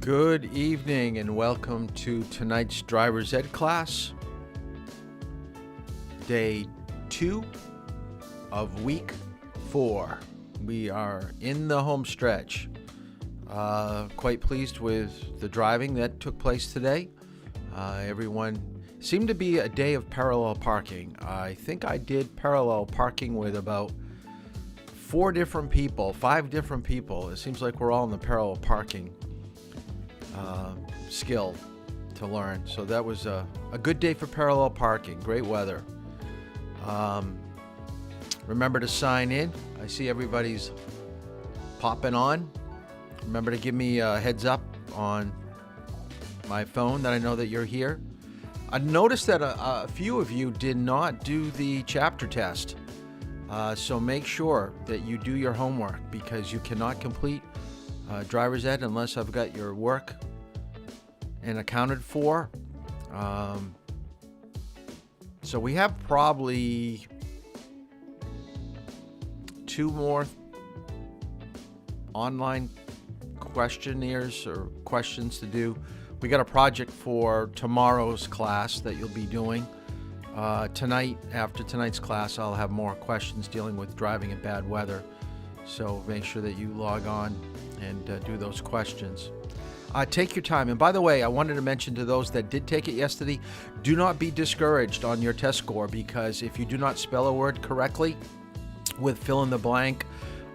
Good evening and welcome to tonight's driver's ed class, day 2 of week 4. We are in the home stretch. Quite pleased with the driving that took place today. Everyone seemed to be a day of parallel parking. I think I did parallel parking with about 5 different people. It seems like we're all in the parallel parking skill to learn. So that was a good day for parallel parking. Great weather. Remember to sign in. I see everybody's popping on. Remember to give me a heads up on my phone that I know that you're here. I noticed that a few of you did not do the chapter test. So make sure that you do your homework, because you cannot complete driver's ed unless I've got your work and accounted for. So we have probably 2 more online questionnaires or questions to do. We got a project for tomorrow's class that you'll be doing. Tonight, after tonight's class, I'll have more questions dealing with driving in bad weather. So make sure that you log on and do those questions. Take your time. And by the way, I wanted to mention to those that did take it yesterday, do not be discouraged on your test score, because if you do not spell a word correctly with fill in the blank,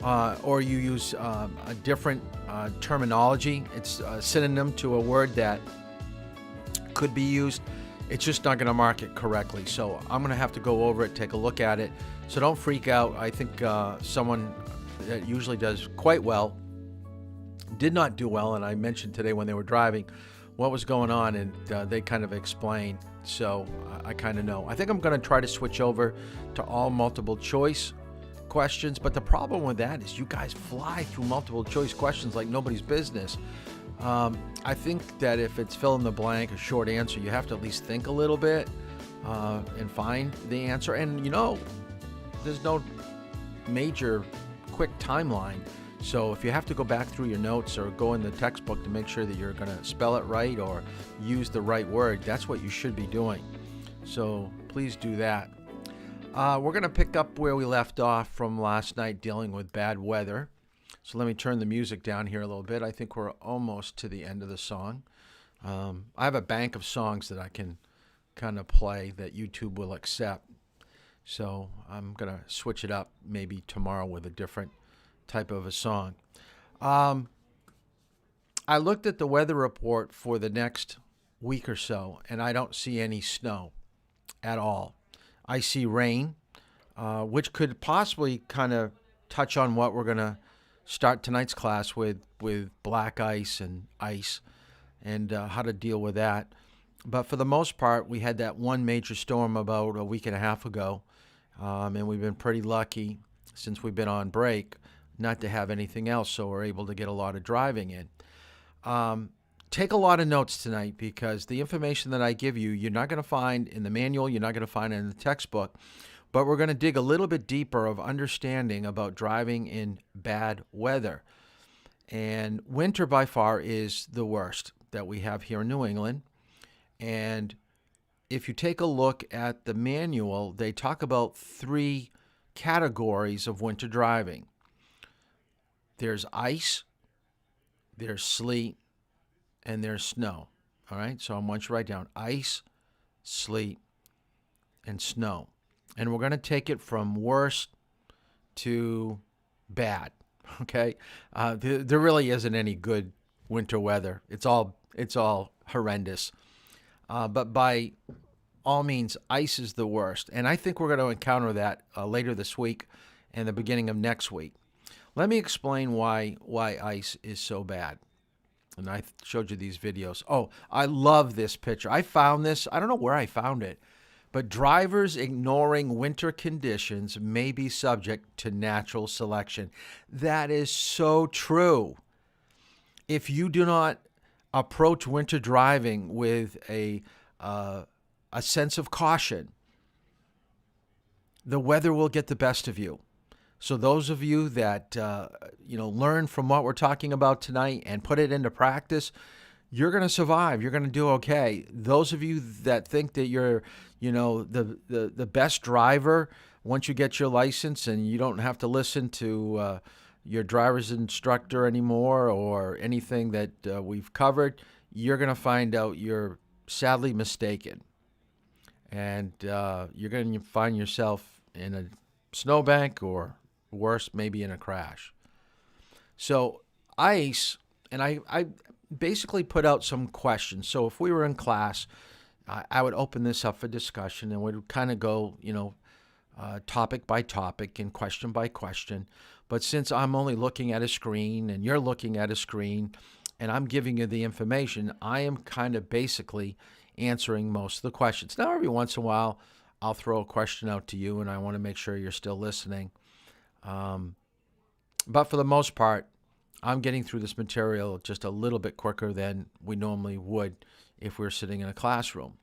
or you use a different terminology, it's a synonym to a word that could be used, it's just not going to mark it correctly. So I'm going to have to go over it, take a look at it. So don't freak out. I think someone that usually does quite well did not do well, and I mentioned today when they were driving what was going on, and they kind of explained. So I kind of know. I think I'm going to try to switch over to all multiple choice questions, but the problem with that is you guys fly through multiple choice questions like nobody's business. I think that if it's fill in the blank, a short answer, you have to at least think a little bit and find the answer. And there's no major quick timeline. So if you have to go back through your notes or go in the textbook to make sure that you're going to spell it right or use the right word, that's what you should be doing. So please do that. We're going to pick up where we left off from last night, dealing with bad weather. So let me turn the music down here a little bit. I think we're almost to the end of the song. I have a bank of songs that I can kind of play that YouTube will accept. So I'm going to switch it up maybe tomorrow with a different type of a song. I looked at the weather report for the next week or so, and I don't see any snow at all. I see rain, which could possibly kind of touch on what we're going to start tonight's class with black ice and how to deal with that. But for the most part, we had that one major storm about a week and a half ago, and we've been pretty lucky since we've been on break not to have anything else, so we're able to get a lot of driving in. Take a lot of notes tonight, because the information that I give you, you're not going to find in the manual, you're not going to find it in the textbook, but we're going to dig a little bit deeper of understanding about driving in bad weather. And winter by far is the worst that we have here in New England. And if you take a look at the manual, they talk about 3 categories of winter driving. There's ice, there's sleet, and there's snow. All right, so I want you to write down ice, sleet, and snow. And we're going to take it from worst to bad, okay? There really isn't any good winter weather. It's all horrendous. But by all means, ice is the worst. And I think we're going to encounter that later this week and the beginning of next week. Let me explain why ice is so bad. And I showed you these videos. Oh, I love this picture. I found this. I don't know where I found it. But drivers ignoring winter conditions may be subject to natural selection. That is so true. If you do not approach winter driving with a sense of caution, the weather will get the best of you. So those of you that learn from what we're talking about tonight and put it into practice, you're going to survive. You're going to do okay. Those of you that think that you're, the best driver once you get your license and you don't have to listen to your driver's instructor anymore or anything that we've covered, you're going to find out you're sadly mistaken. And you're going to find yourself in a snowbank or worse, maybe in a crash. So ice, and I basically put out some questions. So if we were in class, I would open this up for discussion and would kind of go, topic by topic and question by question. But since I'm only looking at a screen and you're looking at a screen and I'm giving you the information, I am kind of basically answering most of the questions. Now, every once in a while, I'll throw a question out to you and I want to make sure you're still listening. But for the most part, I'm getting through this material just a little bit quicker than we normally would if we were sitting in a classroom.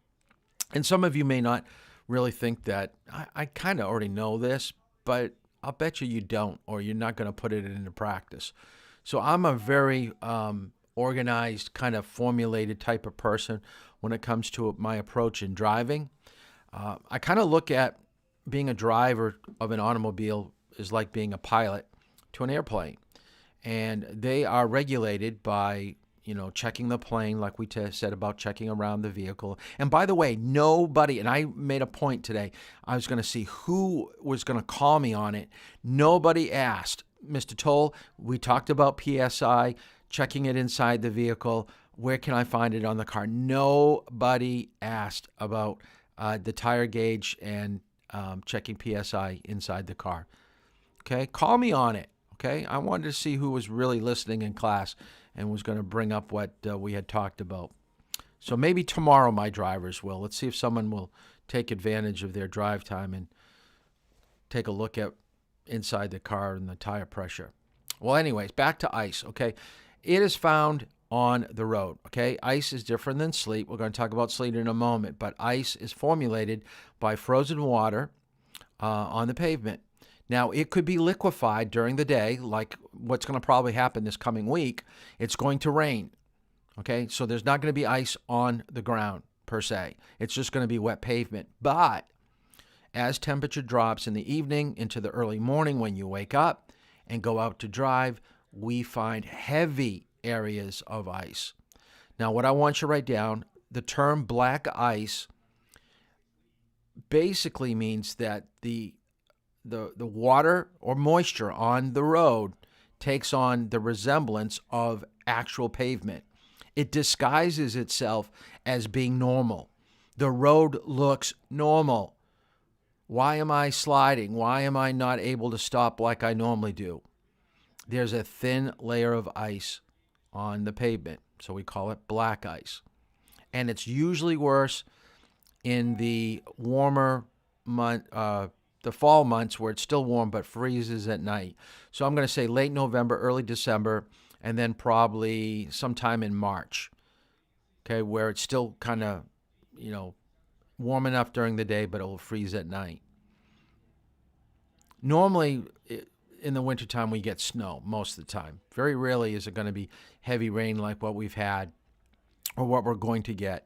And some of you may not really think that I kind of already know this, but I'll bet you don't, or you're not going to put it into practice. So I'm a very organized, kind of formulated type of person when it comes to my approach in driving. I kind of look at being a driver of an automobile is like being a pilot to an airplane. And they are regulated by, checking the plane, like we said about checking around the vehicle. And by the way, nobody, and I made a point today, I was going to see who was going to call me on it. Nobody asked, Mr. Toll, we talked about PSI, checking it inside the vehicle. Where can I find it on the car? Nobody asked about the tire gauge and checking PSI inside the car. Okay, call me on it. Okay, I wanted to see who was really listening in class and was going to bring up what we had talked about. So maybe tomorrow my drivers will. Let's see if someone will take advantage of their drive time and take a look at inside the car and the tire pressure. Well, anyways, back to ice, okay? It is found on the road, okay? Ice is different than sleet. We're going to talk about sleet in a moment, but ice is formulated by frozen water on the pavement. Now, it could be liquefied during the day, like what's going to probably happen this coming week. It's going to rain, okay? So there's not going to be ice on the ground, per se. It's just going to be wet pavement. But as temperature drops in the evening into the early morning when you wake up and go out to drive, we find heavy areas of ice. Now, what I want you to write down, the term black ice basically means that the water or moisture on the road takes on the resemblance of actual pavement. It disguises itself as being normal. The road looks normal. Why am I sliding? Why am I not able to stop like I normally do? There's a thin layer of ice on the pavement, so we call it black ice. And it's usually worse in the warmer the fall months where it's still warm but freezes at night. So I'm going to say late November, early December, and then probably sometime in March, okay, where it's still kind of, warm enough during the day, but it will freeze at night. Normally, in the wintertime, we get snow most of the time. Very rarely is it going to be heavy rain like what we've had or what we're going to get.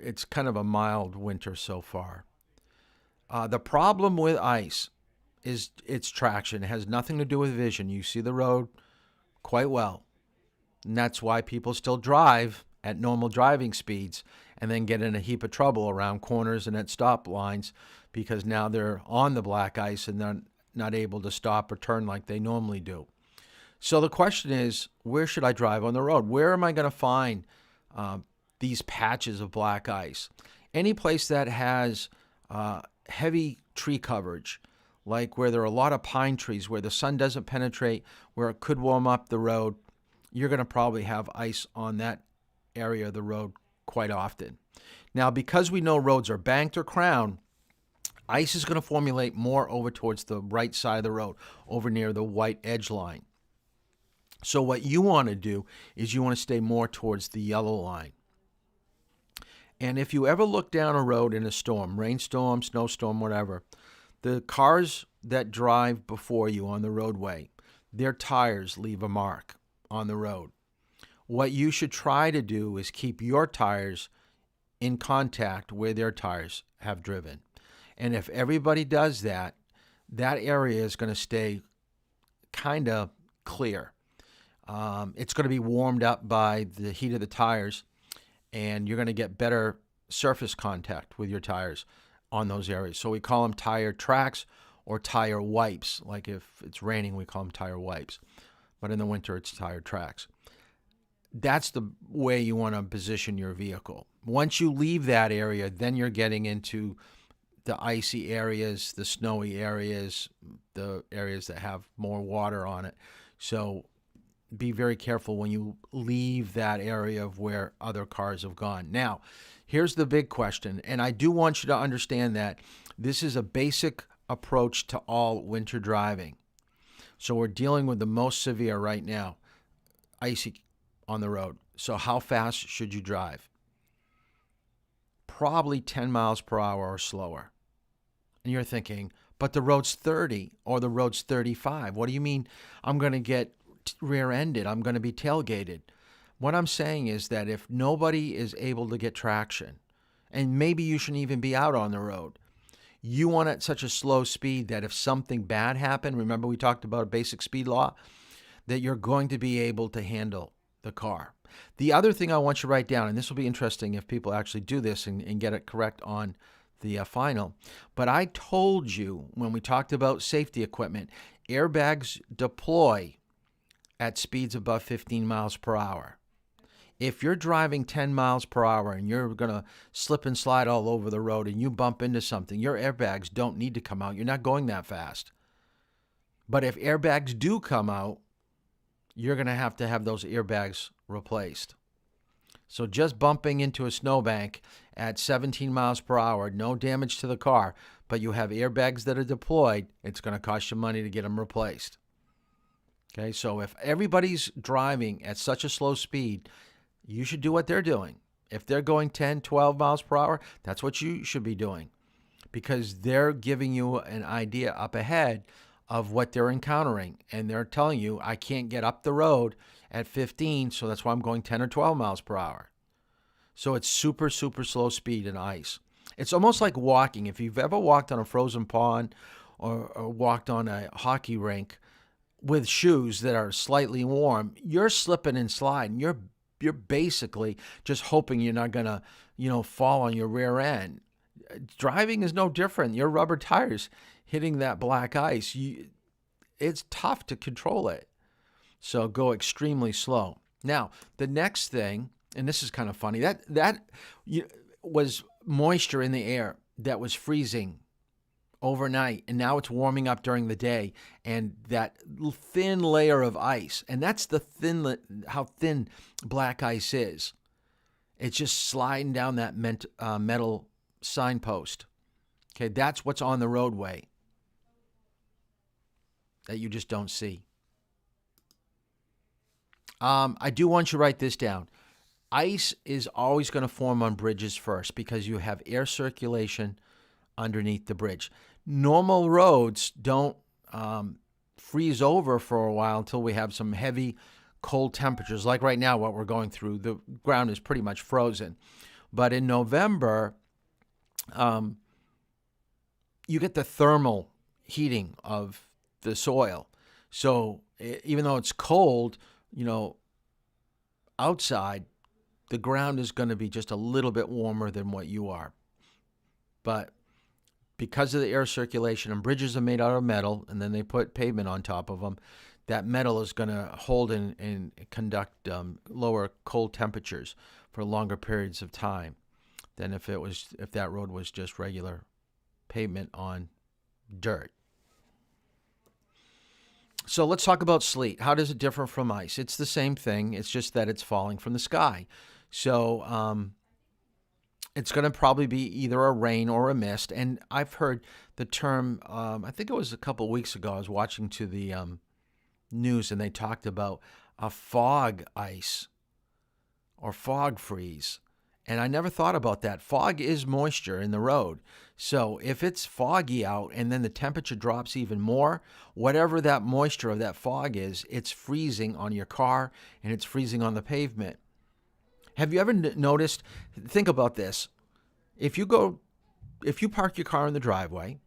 It's kind of a mild winter so far. The problem with ice is its traction. It has nothing to do with vision. You see the road quite well. And that's why people still drive at normal driving speeds and then get in a heap of trouble around corners and at stop lines because now they're on the black ice and they're not able to stop or turn like they normally do. So the question is, where should I drive on the road? Where am I going to find these patches of black ice? Any place that has heavy tree coverage, like where there are a lot of pine trees, where the sun doesn't penetrate, where it could warm up the road, you're going to probably have ice on that area of the road quite often. Now, because we know roads are banked or crowned, ice is going to formulate more over towards the right side of the road, over near the white edge line. So what you want to do is you want to stay more towards the yellow line. And if you ever look down a road in a storm, rainstorm, snowstorm, whatever, the cars that drive before you on the roadway, their tires leave a mark on the road. What you should try to do is keep your tires in contact where their tires have driven. And if everybody does that, that area is going to stay kind of clear. It's going to be warmed up by the heat of the tires, and you're going to get better surface contact with your tires on those areas. So we call them tire tracks or tire wipes. Like if it's raining, we call them tire wipes. But in the winter, it's tire tracks. That's the way you want to position your vehicle. Once you leave that area, then you're getting into the icy areas, the snowy areas, the areas that have more water on it. So be very careful when you leave that area of where other cars have gone. Now, here's the big question, and I do want you to understand that this is a basic approach to all winter driving. So we're dealing with the most severe right now, icy on the road. So how fast should you drive? Probably 10 miles per hour or slower. And you're thinking, but the road's 30 or the road's 35. What do you mean I'm going to get rear-ended? I'm going to be tailgated. What I'm saying is that if nobody is able to get traction, and maybe you shouldn't even be out on the road, you want it at such a slow speed that if something bad happened, remember we talked about a basic speed law, that you're going to be able to handle the car. The other thing I want you to write down, and this will be interesting if people actually do this and get it correct on the final, but I told you when we talked about safety equipment, airbags deploy at speeds above 15 miles per hour. If you're driving 10 miles per hour and you're going to slip and slide all over the road and you bump into something, your airbags don't need to come out. You're not going that fast. But if airbags do come out, you're going to have those airbags replaced. So just bumping into a snowbank at 17 miles per hour, no damage to the car, but you have airbags that are deployed, it's going to cost you money to get them replaced. Okay, so if everybody's driving at such a slow speed, you should do what they're doing. If they're going 10, 12 miles per hour, that's what you should be doing, because they're giving you an idea up ahead of what they're encountering. And they're telling you, I can't get up the road at 15, so that's why I'm going 10 or 12 miles per hour. So it's super, super slow speed in ice. It's almost like walking. If you've ever walked on a frozen pond or walked on a hockey rink with shoes that are slightly warm, you're slipping and sliding. You're basically just hoping you're not going to, fall on your rear end. Driving is no different. Your rubber tires hitting that black ice, it's tough to control it. So go extremely slow. Now, the next thing, and this is kind of funny, that was moisture in the air that was freezing overnight, and now it's warming up during the day, and that thin layer of ice, and that's how thin black ice is. It's just sliding down that metal signpost. Okay, that's what's on the roadway that you just don't see. I do want you to write this down. Ice is always going to form on bridges first because you have air circulation underneath the bridge. Normal roads don't freeze over for a while until we have some heavy cold temperatures. Like right now, what we're going through, the ground is pretty much frozen. But in November, you get the thermal heating of the soil. So even though it's cold, outside, the ground is going to be just a little bit warmer than what you are. But because of the air circulation, and bridges are made out of metal, and then they put pavement on top of them, that metal is going to hold and conduct lower cold temperatures for longer periods of time than if that road was just regular pavement on dirt. So let's talk about sleet. How does it differ from ice? It's the same thing. It's just that it's falling from the sky. So it's going to probably be either a rain or a mist. And I've heard the term, I think it was a couple of weeks ago, I was watching to the news, and they talked about a fog ice or fog freeze. And I never thought about that. Fog is moisture in the road. So if it's foggy out and then the temperature drops even more, whatever that moisture of that fog is, it's freezing on your car and it's freezing on the pavement. Have you ever noticed, think about this. If you park your car in the driveway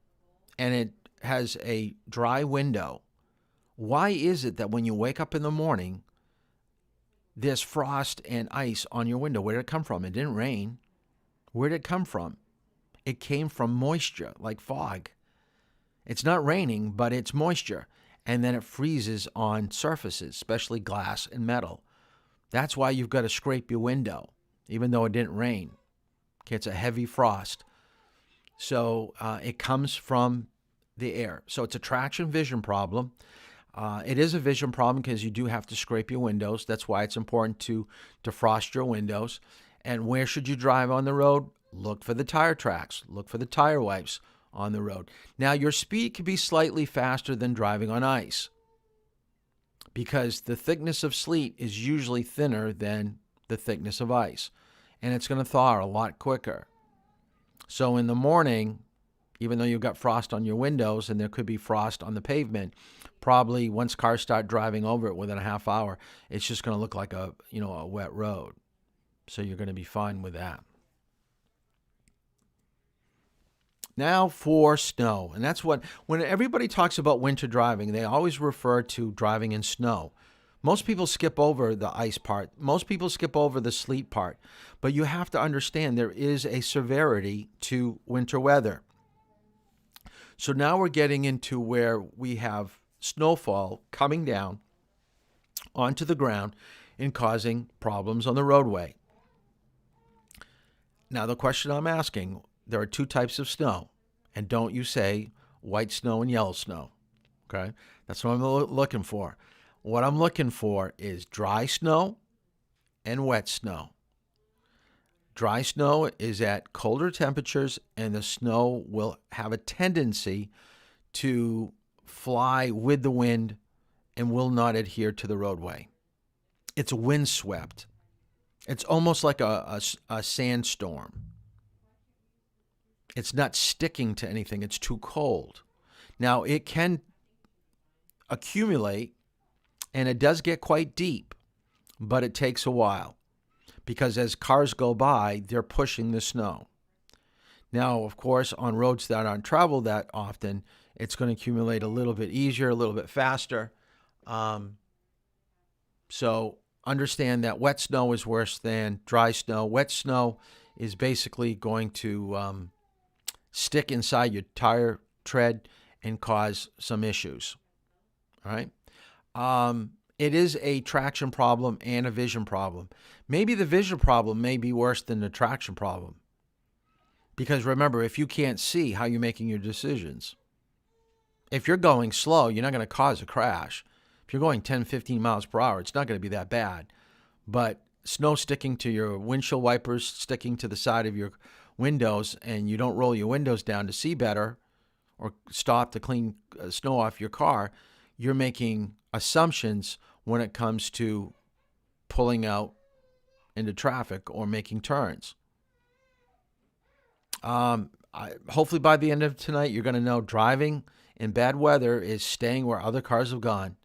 and it has a dry window, why is it that when you wake up in the morning, there's frost and ice on your window? Where did it come from? It didn't rain. Where did it come from? It came from moisture, like fog. It's not raining, but it's moisture. And then it freezes on surfaces, especially glass and metal. That's why you've got to scrape your window, even though it didn't rain. Okay, it's a heavy frost. So it comes from the air. So it's a traction vision problem. It is a vision problem because you do have to scrape your windows. That's why it's important to defrost your windows. And where should you drive on the road? Look for the tire tracks. Look for the tire wipes on the road. Now, your speed can be slightly faster than driving on ice because the thickness of sleet is usually thinner than the thickness of ice, and it's going to thaw a lot quicker. So in the morning, even though you've got frost on your windows and there could be frost on the pavement, probably once cars start driving over it within a half hour, it's just going to look like a wet road. So you're going to be fine with that. Now for snow. And that's when everybody talks about winter driving, they always refer to driving in snow. Most people skip over the ice part. Most people skip over the sleet part. But you have to understand there is a severity to winter weather. So now we're getting into where we have snowfall coming down onto the ground and causing problems on the roadway. Now the question I'm asking, there are two types of snow, and don't you say white snow and yellow snow, okay? That's what I'm looking for. What I'm looking for is dry snow and wet snow. Dry snow is at colder temperatures, and the snow will have a tendency to fly with the wind and will not adhere to the roadway. It's windswept. It's almost like a sandstorm. It's not sticking to anything. It's too cold. Now, it can accumulate, and it does get quite deep, but it takes a while because as cars go by, they're pushing the snow. Now, of course, on roads that aren't traveled that often, it's going to accumulate a little bit easier, a little bit faster. So understand that wet snow is worse than dry snow. Wet snow is basically going to stick inside your tire tread and cause some issues. All right. It is a traction problem and a vision problem. Maybe the vision problem may be worse than the traction problem. Because remember, if you can't see, how are you making your decisions? If you're going slow, you're not going to cause a crash. If you're going 10, 15 miles per hour, it's not going to be that bad. But snow sticking to your windshield wipers, sticking to the side of your windows, and you don't roll your windows down to see better or stop to clean snow off your car, you're making assumptions when it comes to pulling out into traffic or making turns. Hopefully by the end of tonight, you're going to know driving in bad weather is staying where other cars have gone,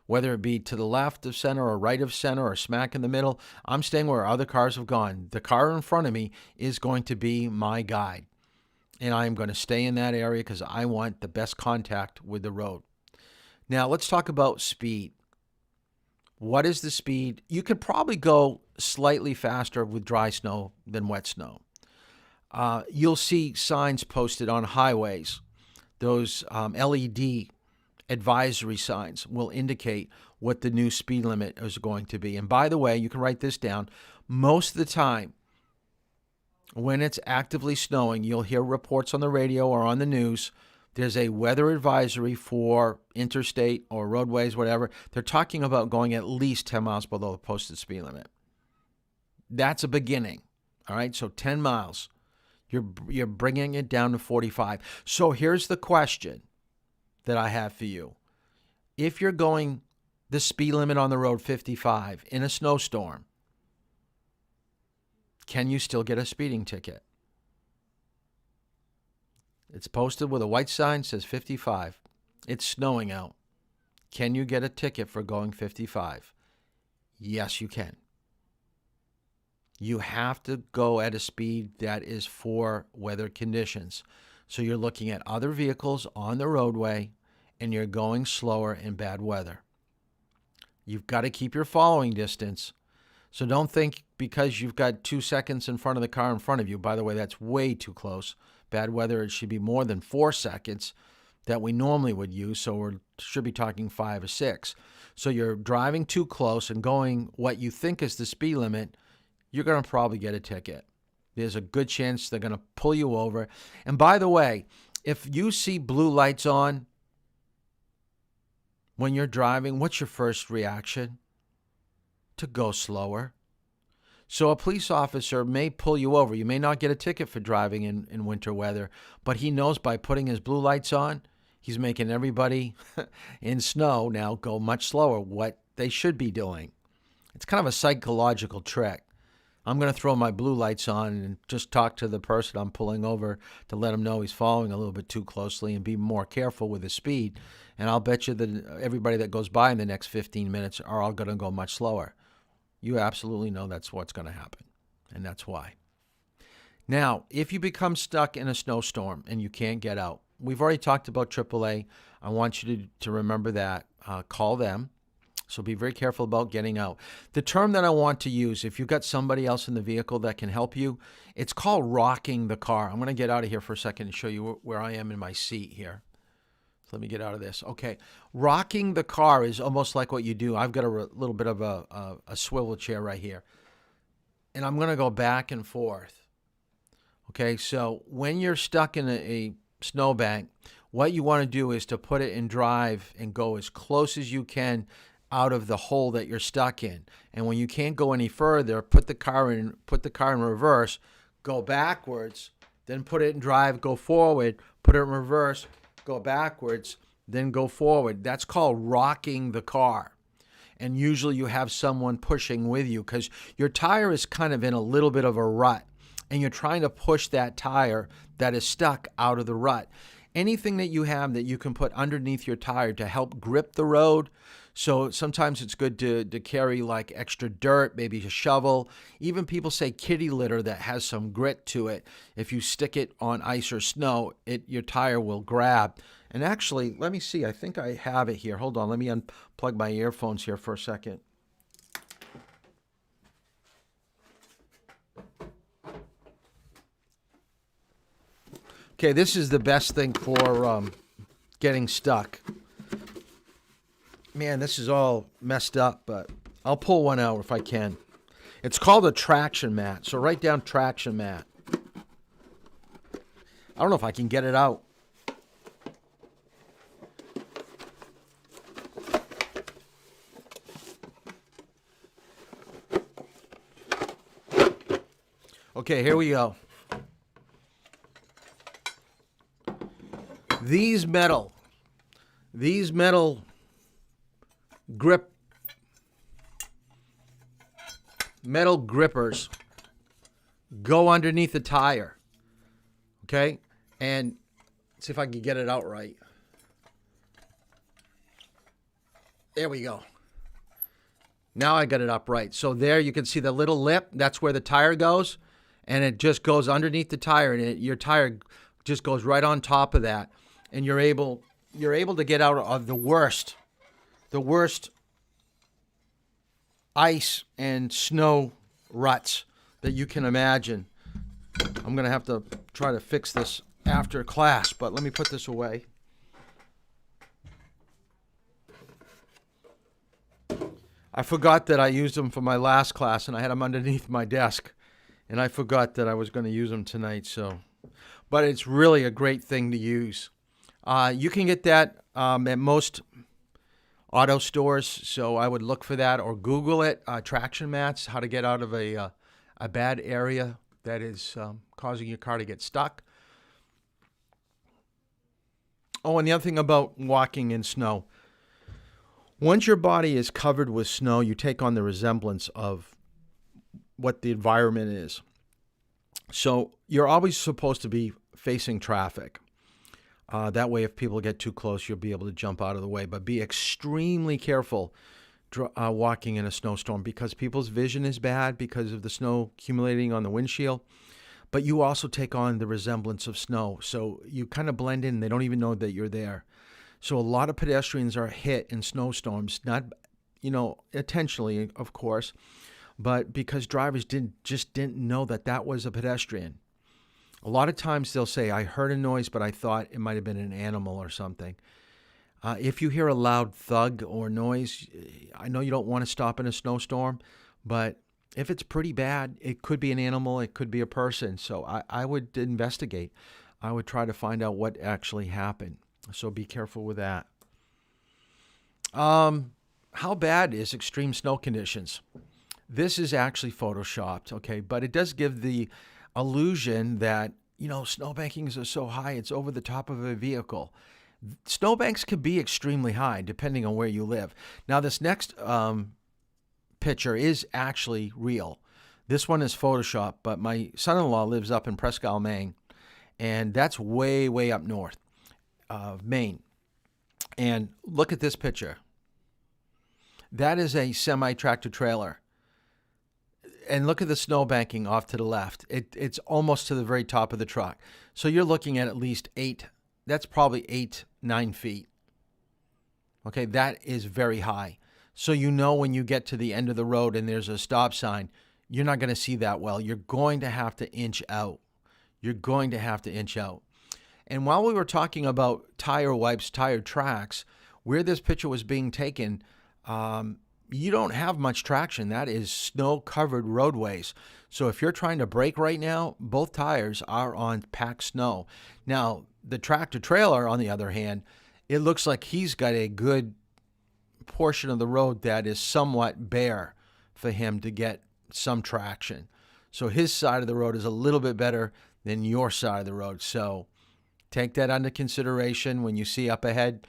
whether it be to the left of center or right of center or smack in the middle. I'm staying where other cars have gone. The car in front of me is going to be my guide, and I'm going to stay in that area because I want the best contact with the road. Now, let's talk about speed. What is the speed? You could probably go slightly faster with dry snow than wet snow. You'll see signs posted on highways. Those LED advisory signs will indicate what the new speed limit is going to be. And by the way, you can write this down. Most of the time, when it's actively snowing, you'll hear reports on the radio or on the news. There's a weather advisory for interstate or roadways, whatever. They're talking about going at least 10 miles below the posted speed limit. That's a beginning. All right, so 10 miles. You're bringing it down to 45. So here's the question that I have for you. If you're going the speed limit on the road 55 in a snowstorm, can you still get a speeding ticket? It's posted with a white sign, says 55. It's snowing out. Can you get a ticket for going 55? Yes, you can. You have to go at a speed that is for weather conditions. So you're looking at other vehicles on the roadway and you're going slower in bad weather. You've got to keep your following distance. So don't think because you've got 2 seconds in front of the car in front of you. By the way, that's way too close. Bad weather, it should be more than 4 seconds that we normally would use. So we should be talking 5 or 6. So you're driving too close and going what you think is the speed limit, you're going to probably get a ticket. There's a good chance they're going to pull you over. And by the way, if you see blue lights on when you're driving, what's your first reaction? To go slower. So a police officer may pull you over. You may not get a ticket for driving in winter weather, but he knows by putting his blue lights on, he's making everybody in snow now go much slower, what they should be doing. It's kind of a psychological trick. I'm going to throw my blue lights on and just talk to the person I'm pulling over to let him know he's following a little bit too closely and be more careful with his speed. And I'll bet you that everybody that goes by in the next 15 minutes are all going to go much slower. You absolutely know that's what's going to happen, and that's why. Now, if you become stuck in a snowstorm and you can't get out, we've already talked about AAA. I want you to remember that. Call them. So be very careful about getting out. The term that I want to use, if you've got somebody else in the vehicle that can help you, it's called rocking the car. I'm going to get out of here for a second and show you where I am in my seat here. So let me get out of this. Okay. Rocking the car is almost like what you do. I've got a little bit of a swivel chair right here. And I'm going to go back and forth. Okay. So when you're stuck in a snowbank, what you want to do is to put it in drive and go as close as you can out of the hole that you're stuck in. And when you can't go any further, put the car in reverse, go backwards, then put it in drive, go forward, put it in reverse, go backwards, then go forward. That's called rocking the car. And usually you have someone pushing with you because your tire is kind of in a little bit of a rut and you're trying to push that tire that is stuck out of the rut. Anything that you have that you can put underneath your tire to help grip the road. So sometimes it's good to carry like extra dirt, maybe a shovel. Even people say kitty litter that has some grit to it. If you stick it on ice or snow, your tire will grab. And actually, let me see. I think I have it here. Hold on. Let me unplug my earphones here for a second. Okay, this is the best thing for getting stuck. Man, this is all messed up, but I'll pull one out if I can. It's called a traction mat. So write down traction mat. I don't know if I can get it out. Okay, here we go. These metal metal grippers go underneath the tire. Okay? And see if I can get it out right. There we go. Now I got it up right. So there you can see the little lip. That's where the tire goes. And it just goes underneath the tire. And your tire just goes right on top of that. And you're able to get out of the worst ice and snow ruts that you can imagine. I'm going to have to try to fix this after class, but let me put this away. I forgot that I used them for my last class, and I had them underneath my desk, and I forgot that I was going to use them tonight. But it's really a great thing to use. You can get that at most auto stores, so I would look for that or Google it. Traction mats, how to get out of a bad area that is causing your car to get stuck. Oh, and the other thing about walking in snow. Once your body is covered with snow, you take on the resemblance of what the environment is. So you're always supposed to be facing traffic. That way, if people get too close, you'll be able to jump out of the way. But be extremely careful walking in a snowstorm because people's vision is bad because of the snow accumulating on the windshield. But you also take on the resemblance of snow. So you kind of blend in. They don't even know that you're there. So a lot of pedestrians are hit in snowstorms, not, intentionally, of course, but because drivers didn't know that that was a pedestrian. A lot of times they'll say, I heard a noise, but I thought it might have been an animal or something. If you hear a loud thud or noise, I know you don't want to stop in a snowstorm, but if it's pretty bad, it could be an animal, it could be a person. So I would investigate. I would try to find out what actually happened. So be careful with that. How bad is extreme snow conditions? This is actually photoshopped, okay, but it does give the illusion that, snowbankings are so high, it's over the top of a vehicle. Snowbanks can be extremely high depending on where you live. Now, this next picture is actually real. This one is Photoshop, but my son-in-law lives up in Presque Isle, Maine, and that's way, way up north of Maine. And look at this picture. That is a semi-tractor trailer. And look at the snowbanking off to the left. It's almost to the very top of the truck. So you're looking at least 8, that's probably 8-9 feet. Okay, that is very high. So when you get to the end of the road and there's a stop sign, you're not going to see that well. You're going to have to inch out. And while we were talking about tire wipes, tire tracks, where this picture was being taken, you don't have much traction. That is snow-covered roadways. So if you're trying to brake right now, both tires are on packed snow. Now, the tractor trailer, on the other hand, it looks like he's got a good portion of the road that is somewhat bare for him to get some traction. So his side of the road is a little bit better than your side of the road. So take that under consideration when you see up ahead.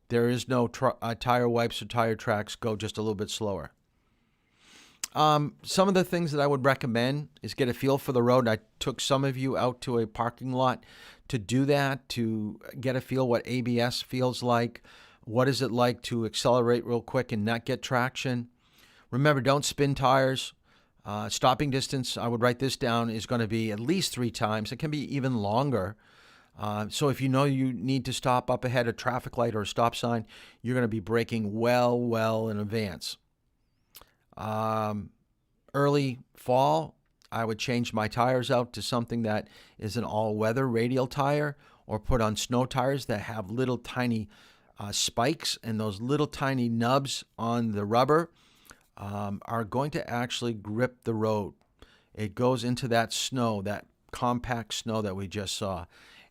There is no tire wipes or tire tracks. Go just a little bit slower. Some of the things that I would recommend is get a feel for the road. I took some of you out to a parking lot to do that, to get a feel what ABS feels like. What is it like to accelerate real quick and not get traction? Remember, don't spin tires. Stopping distance, I would write this down, is going to be at least 3 times. It can be even longer. So if you need to stop up ahead a traffic light or a stop sign, you're going to be braking well in advance. Early fall, I would change my tires out to something that is an all-weather radial tire, or put on snow tires that have little tiny spikes, and those little tiny nubs on the rubber are going to actually grip the road. It goes into that snow, that compact snow that we just saw,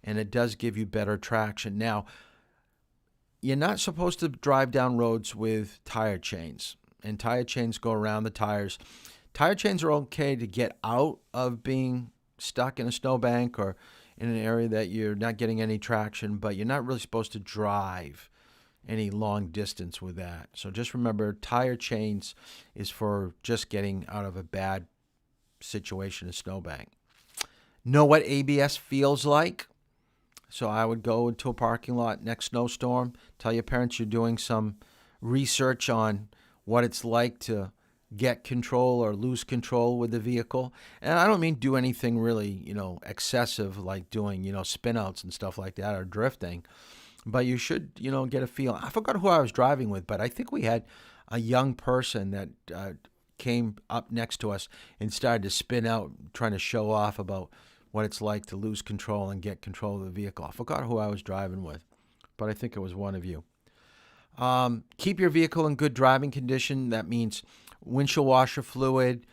and it does give you better traction. Now, you're not supposed to drive down roads with tire chains, and tire chains go around the tires. Tire chains are okay to get out of being stuck in a snowbank or in an area that you're not getting any traction, but you're not really supposed to drive any long distance with that. So just remember, tire chains is for just getting out of a bad situation, a snowbank. Know what ABS feels like? So I would go into a parking lot next snowstorm, tell your parents you're doing some research on what it's like to get control or lose control with the vehicle. And I don't mean do anything really, excessive like doing, spin outs and stuff like that or drifting. But you should, get a feel. I forgot who I was driving with, but I think we had a young person that came up next to us and started to spin out, trying to show off about what it's like to lose control and get control of the vehicle. I forgot who I was driving with, but I think it was one of you. Keep your vehicle in good driving condition. That means windshield washer fluid.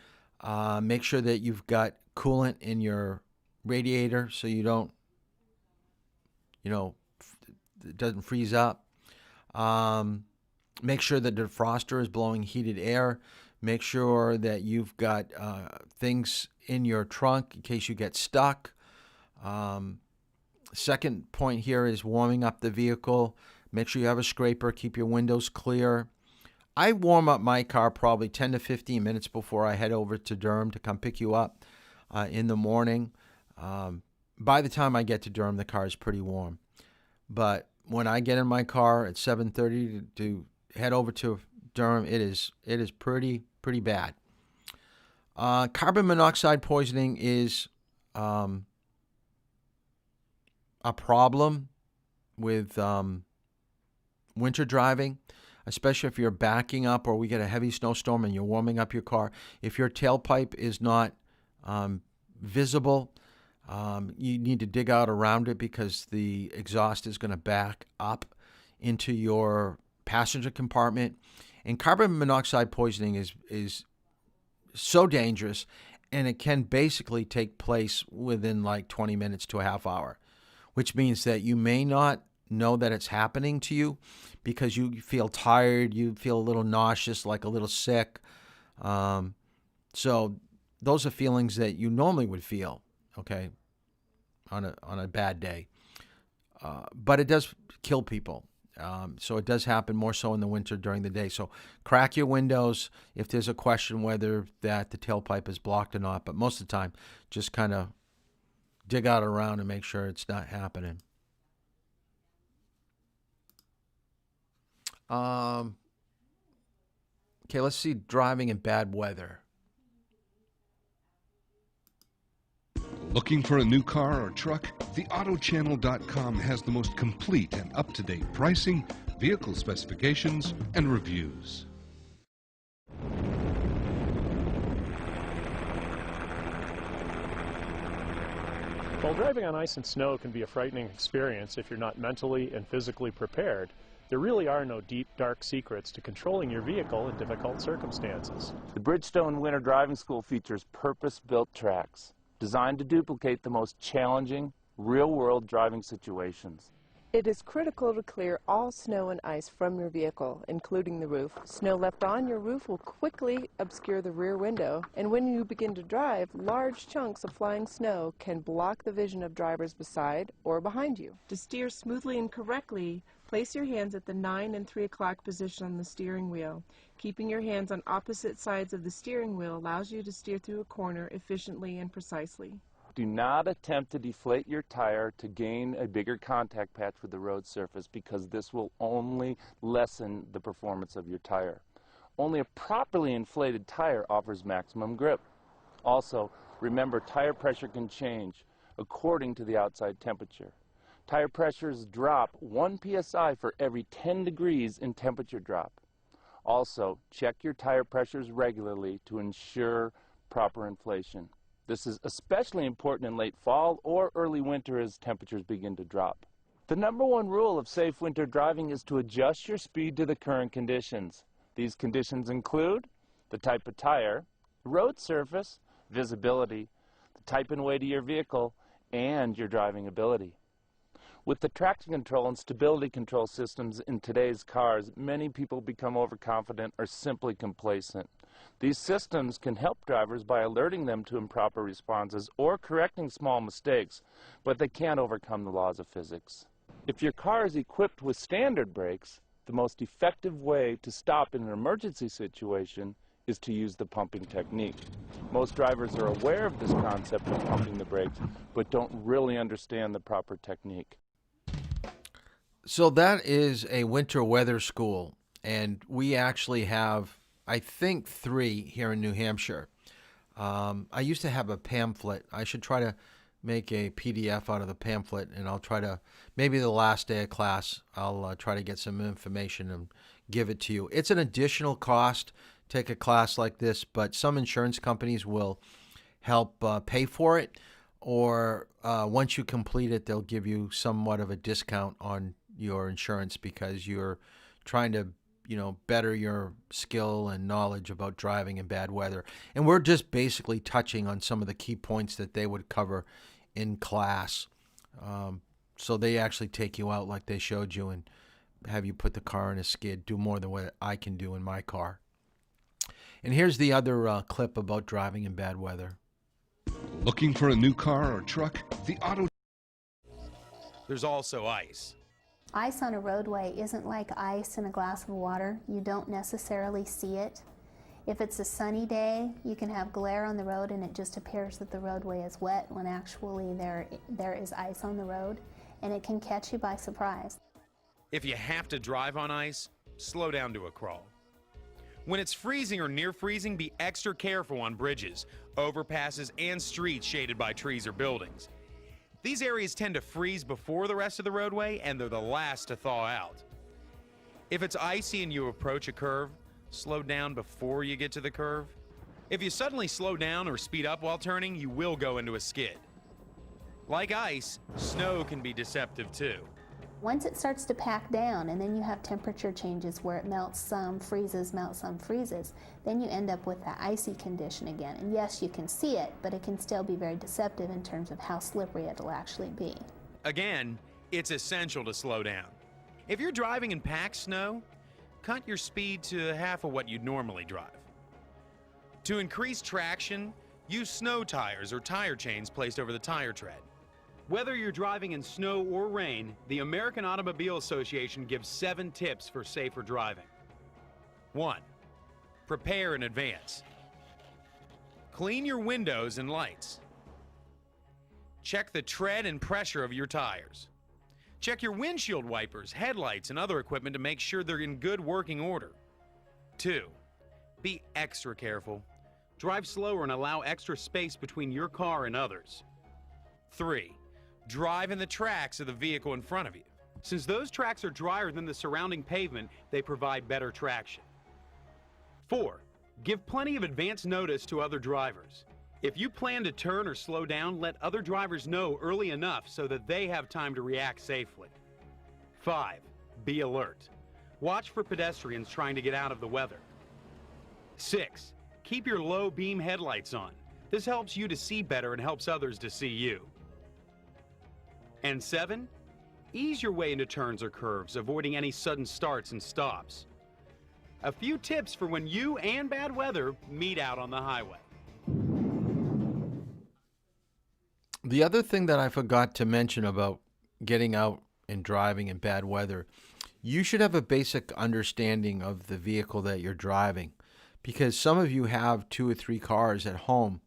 Make sure that you've got coolant in your radiator so you don't, it doesn't freeze up. Make sure that the defroster is blowing heated air. Make sure that you've got things in your trunk in case you get stuck. Second point here is warming up the vehicle. Make sure you have a scraper. Keep your windows clear. I warm up my car probably 10 to 15 minutes before I head over to Durham to come pick you up in the morning. By the time I get to Durham, the car is pretty warm. But when I get in my car at 7:30 to head over to Durham, it is pretty bad. Carbon monoxide poisoning is a problem with winter driving, especially if you're backing up or we get a heavy snowstorm and you're warming up your car. If your tailpipe is not visible, you need to dig out around it because the exhaust is going to back up into your passenger compartment. And carbon monoxide poisoning is so dangerous, and it can basically take place within like 20 minutes to a half hour, which means that you may not know that it's happening to you because you feel tired, you feel a little nauseous, like a little sick. So those are feelings that you normally would feel, okay, on a bad day. But it does kill people. So it does happen more so in the winter during the day. So crack your windows if there's a question whether that the tailpipe is blocked or not. But most of the time, just kind of dig out around and make sure it's not happening. Okay, let's see driving in bad weather. Looking for a new car or truck? TheAutoChannel.com has the most complete and up-to-date pricing, vehicle specifications, and reviews. While driving on ice and snow can be a frightening experience if you're not mentally and physically prepared, there really are no deep, dark secrets to controlling your vehicle in difficult circumstances. The Bridgestone Winter Driving School features purpose-built tracks designed to duplicate the most challenging, real-world driving situations. It is critical to clear all snow and ice from your vehicle, including the roof. Snow left on your roof will quickly obscure the rear window, and when you begin to drive, large chunks of flying snow can block the vision of drivers beside or behind you. To steer smoothly and correctly, place your hands at the 9 and 3 o'clock position on the steering wheel. Keeping your hands on opposite sides of the steering wheel allows you to steer through a corner efficiently and precisely. Do not attempt to deflate your tire to gain a bigger contact patch with the road surface because this will only lessen the performance of your tire. Only a properly inflated tire offers maximum grip. Also, remember tire pressure can change according to the outside temperature. Tire pressures drop 1 psi for every 10 degrees in temperature drop. Also, check your tire pressures regularly to ensure proper inflation. This is especially important in late fall or early winter as temperatures begin to drop. The #1 rule of safe winter driving is to adjust your speed to the current conditions. These conditions include the type of tire, road surface, visibility, the type and weight of your vehicle, and your driving ability. With the traction control and stability control systems in today's cars, many people become overconfident or simply complacent. These systems can help drivers by alerting them to improper responses or correcting small mistakes, but they can't overcome the laws of physics. If your car is equipped with standard brakes, the most effective way to stop in an emergency situation is to use the pumping technique. Most drivers are aware of this concept of pumping the brakes, but don't really understand the proper technique. So that is a winter weather school, and we actually have, I think, 3 here in New Hampshire. I used to have a pamphlet. I should try to make a PDF out of the pamphlet, and I'll try to, maybe the last day of class, I'll try to get some information and give it to you. It's an additional cost to take a class like this, but some insurance companies will help pay for it, or once you complete it, they'll give you somewhat of a discount on your insurance because you're trying to, better your skill and knowledge about driving in bad weather. And we're just basically touching on some of the key points that they would cover in class. So they actually take you out like they showed you and have you put the car in a skid, do more than what I can do in my car. And here's the other clip about driving in bad weather. Looking for a new car or truck? There's also ice. Ice on a roadway isn't like ice in a glass of water. You don't necessarily see it. If it's a sunny day, you can have glare on the road and it just appears that the roadway is wet when actually there is ice on the road, and it can catch you by surprise. If you have to drive on ice, slow down to a crawl. When it's freezing or near freezing, be extra careful on bridges, overpasses, and streets shaded by trees or buildings. These areas tend to freeze before the rest of the roadway, and they're the last to thaw out. If it's icy and you approach a curve, slow down before you get to the curve. If you suddenly slow down or speed up while turning, you will go into a skid. Like ice, snow can be deceptive too. Once it starts to pack down and then you have temperature changes where it melts some, freezes, melts some, freezes, then you end up with that icy condition again. And yes, you can see it, but it can still be very deceptive in terms of how slippery it'll actually be. Again, it's essential to slow down. If you're driving in packed snow, cut your speed to half of what you'd normally drive. To increase traction, use snow tires or tire chains placed over the tire tread. Whether you're driving in snow or rain, the American Automobile Association gives 7 tips for safer driving. 1. Prepare in advance. Clean your windows and lights. Check the tread and pressure of your tires. Check your windshield wipers, headlights, and other equipment to make sure they're in good working order. 2. Be extra careful. Drive slower and allow extra space between your car and others. 3. Drive in the tracks of the vehicle in front of you. Since those tracks are drier than the surrounding pavement, they provide better traction. 4. Give plenty of advance notice to other drivers. If you plan to turn or slow down, let other drivers know early enough so that they have time to react safely. 5. Be alert. Watch for pedestrians trying to get out of the weather. 6. Keep your low beam headlights on. This helps you to see better and helps others to see you. And 7. Ease your way into turns or curves, avoiding any sudden starts and stops. A few tips for when you and bad weather meet out on the highway. The other thing that I forgot to mention about getting out and driving in bad weather, you should have a basic understanding of the vehicle that you're driving, because some of you have 2 or 3 cars at home,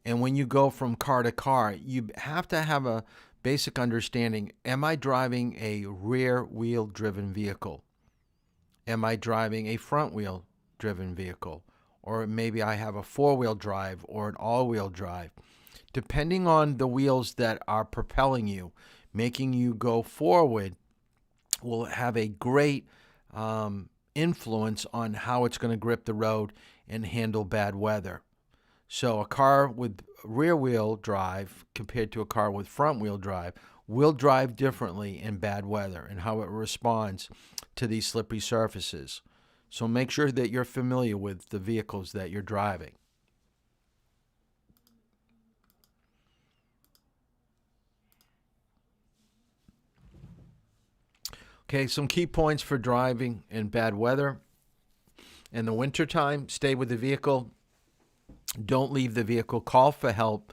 and when you go from car to car, you have to have a basic understanding. Am I driving a rear wheel driven vehicle? Am I driving a front wheel driven vehicle? Or maybe I have a 4-wheel drive or an all-wheel drive. Depending on the wheels that are propelling you, making you go forward, will have a great influence on how it's going to grip the road and handle bad weather. So a car with rear wheel drive compared to a car with front wheel drive will drive differently in bad weather and how it responds to these slippery surfaces. So make sure that you're familiar with the vehicles that you're driving. Okay, some key points for driving in bad weather. In the wintertime, stay with the vehicle. Don't leave the vehicle. Call for help.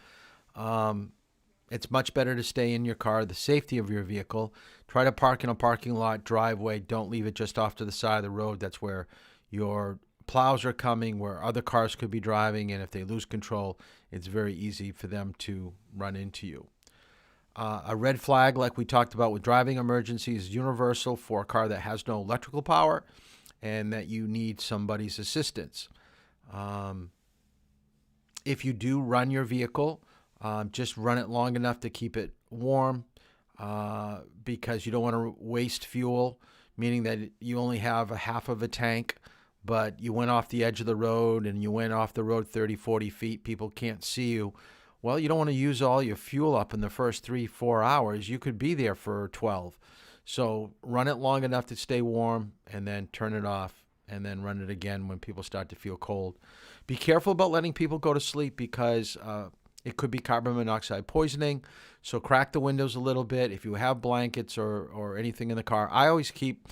It's much better to stay in your car, the safety of your vehicle. Try to park in a parking lot, driveway. Don't leave it just off to the side of the road. That's where your plows are coming, where other cars could be driving, and if they lose control, it's very easy for them to run into you. A red flag, like we talked about with driving emergencies, is universal for a car that has no electrical power and that you need somebody's assistance. If you do run your vehicle, just run it long enough to keep it warm because you don't want to waste fuel, meaning that you only have a half of a tank, but you went off the edge of the road and you went off the road 30, 40 feet. People can't see you. Well, you don't want to use all your fuel up in the first 3-4 hours. You could be there for 12. So run it long enough to stay warm and then turn it off and then run it again when people start to feel cold. Be careful about letting people go to sleep because it could be carbon monoxide poisoning. So crack the windows a little bit. If you have blankets or anything in the car, I always keep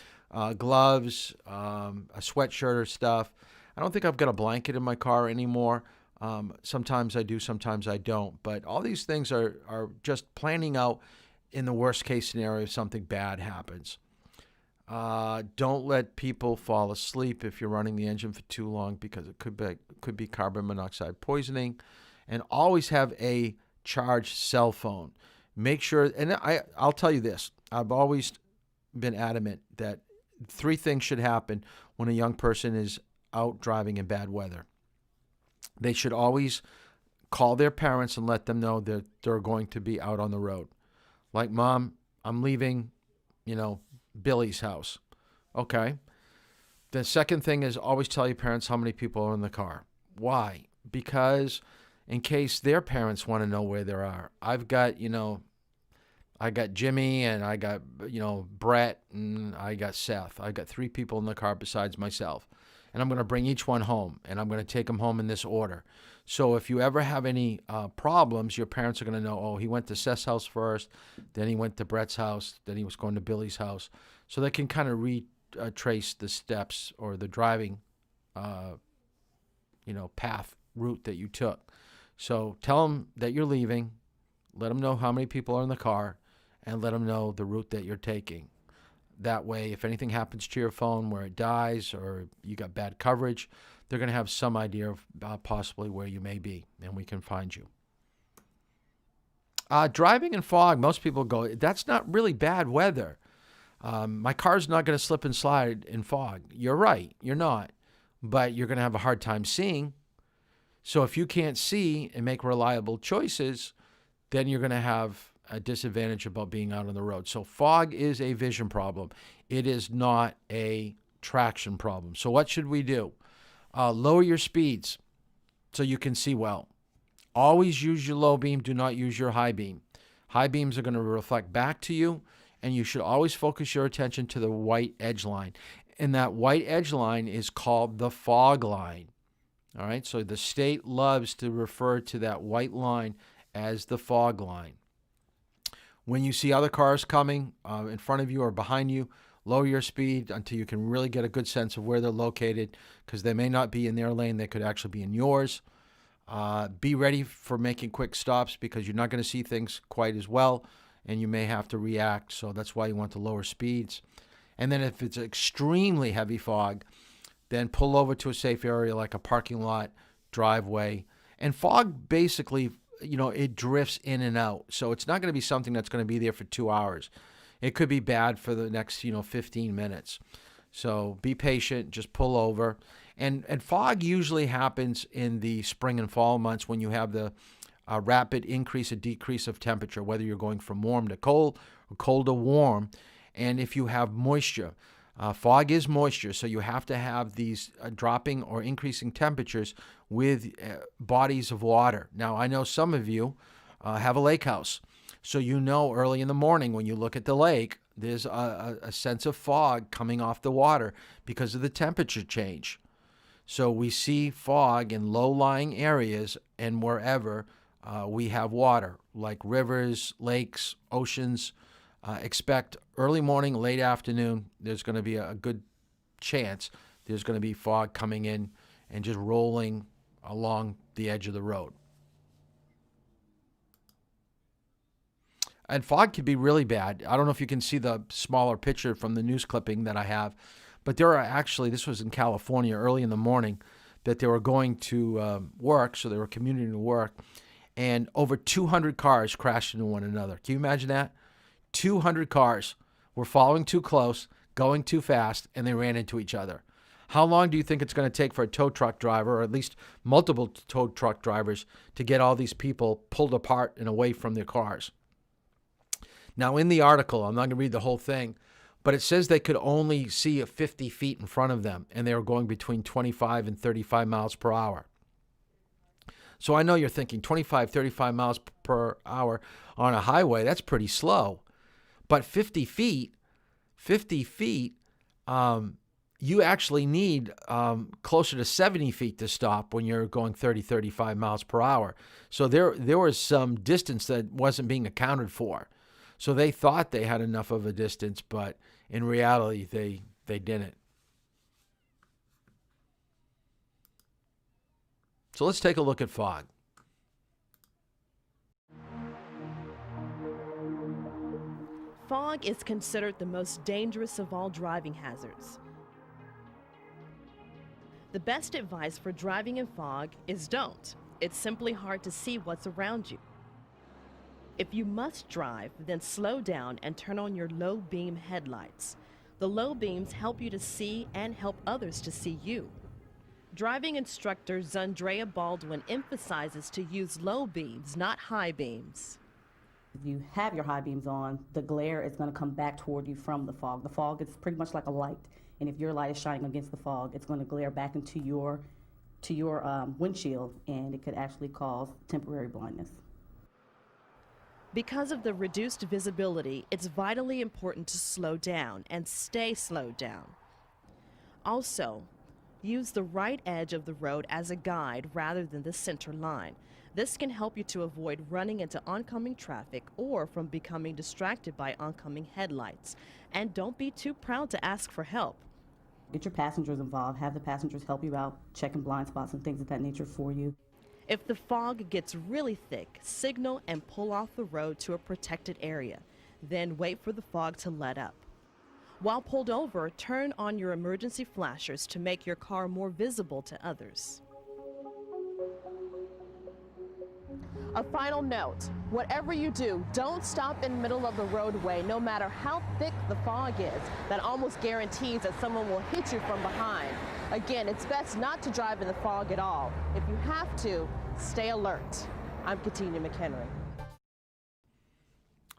gloves, a sweatshirt or stuff. I don't think I've got a blanket in my car anymore. Sometimes I do, sometimes I don't. But all these things are just planning out in the worst case scenario if something bad happens. Don't let people fall asleep if you're running the engine for too long, because it could be carbon monoxide poisoning. And always have a charged cell phone. Make sure, and I'll tell you this, I've always been adamant that 3 things should happen when a young person is out driving in bad weather. They should always call their parents and let them know that they're going to be out on the road. Like, Mom, I'm leaving, Billy's house. Okay. The second thing is always tell your parents how many people are in the car. Why? Because in case their parents want to know where they are. I've got, I got Jimmy, and I got, Brett, and I got Seth. I got 3 people in the car besides myself. And I'm going to bring each one home, and I'm going to take them home in this order. So if you ever have any problems, your parents are going to know, oh, he went to Seth's house first, then he went to Brett's house, then he was going to Billy's house. So they can kind of retrace the steps or the driving, route that you took. So tell them that you're leaving, let them know how many people are in the car, and let them know the route that you're taking. That way, if anything happens to your phone where it dies or you got bad coverage, they're going to have some idea of possibly where you may be, and we can find you. Driving in fog, most people go, that's not really bad weather. My car's not going to slip and slide in fog. You're right, you're not. But you're going to have a hard time seeing. So if you can't see and make reliable choices, then you're going to have a disadvantage about being out on the road. So fog is a vision problem. It is not a traction problem. So what should we do? Lower your speeds so you can see well. Always use your low beam. Do not use your high beam. High beams are going to reflect back to you, and you should always focus your attention to the white edge line. And that white edge line is called the fog line. All right, so the state loves to refer to that white line as the fog line. When you see other cars coming in front of you or behind you, lower your speed until you can really get a good sense of where they're located, because they may not be in their lane. They could actually be in yours. Be ready for making quick stops, because you're not going to see things quite as well, and you may have to react. So that's why you want to lower speeds. And then if it's extremely heavy fog, then pull over to a safe area like a parking lot, driveway. And fog basically, it drifts in and out. So it's not going to be something that's going to be there for 2 hours. It could be bad for the next, 15 minutes. So be patient, just pull over. And fog usually happens in the spring and fall months when you have the rapid increase or decrease of temperature, whether you're going from warm to cold or cold to warm. And if you have moisture, fog is moisture, so you have to have these dropping or increasing temperatures with bodies of water. Now, I know some of you have a lake house, so early in the morning when you look at the lake, there's a sense of fog coming off the water because of the temperature change. So we see fog in low-lying areas and wherever we have water, like rivers, lakes, oceans. Expect early morning, late afternoon, there's going to be a good chance there's going to be fog coming in and just rolling along the edge of the road. And fog can be really bad. I don't know if you can see the smaller picture from the news clipping that I have, but there are actually, this was in California early in the morning, that they were going to work, so they were commuting to work, and over 200 cars crashed into one another. Can you imagine that? 200 cars were following too close, going too fast, and they ran into each other. How long do you think it's going to take for a tow truck driver, or at least multiple tow truck drivers, to get all these people pulled apart and away from their cars? Now, in the article, I'm not going to read the whole thing, but it says they could only see 50 feet in front of them, and they were going between 25 and 35 miles per hour. So I know you're thinking 25, 35 miles per hour on a highway, that's pretty slow. But 50 feet, you actually need closer to 70 feet to stop when you're going 30, 35 miles per hour. So there was some distance that wasn't being accounted for. So they thought they had enough of a distance, but in reality, they didn't. So let's take a look at fog. Fog is considered the most dangerous of all driving hazards. The best advice for driving in fog is don't. It's simply hard to see what's around you. If you must drive, then slow down and turn on your low beam headlights. The low beams help you to see and help others to see you. Driving instructor Zandrea Baldwin emphasizes to use low beams, not high beams. If you have your high beams on, the glare is going to come back toward you from the fog. The fog is pretty much like a light, and if your light is shining against the fog, it's going to glare back into your windshield, and it could actually cause temporary blindness. Because of the reduced visibility, it's vitally important to slow down and stay slowed down. Also, use the right edge of the road as a guide rather than the center line. This can help you to avoid running into oncoming traffic or from becoming distracted by oncoming headlights. And don't be too proud to ask for help. Get your passengers involved. Have the passengers help you out, checking blind spots and things of that nature for you. If the fog gets really thick, signal and pull off the road to a protected area. Then wait for the fog to let up. While pulled over, turn on your emergency flashers to make your car more visible to others. A final note, whatever you do, don't stop in the middle of the roadway, no matter how thick the fog is. That almost guarantees that someone will hit you from behind. Again, it's best not to drive in the fog at all. If you have to, stay alert. I'm Katina McHenry.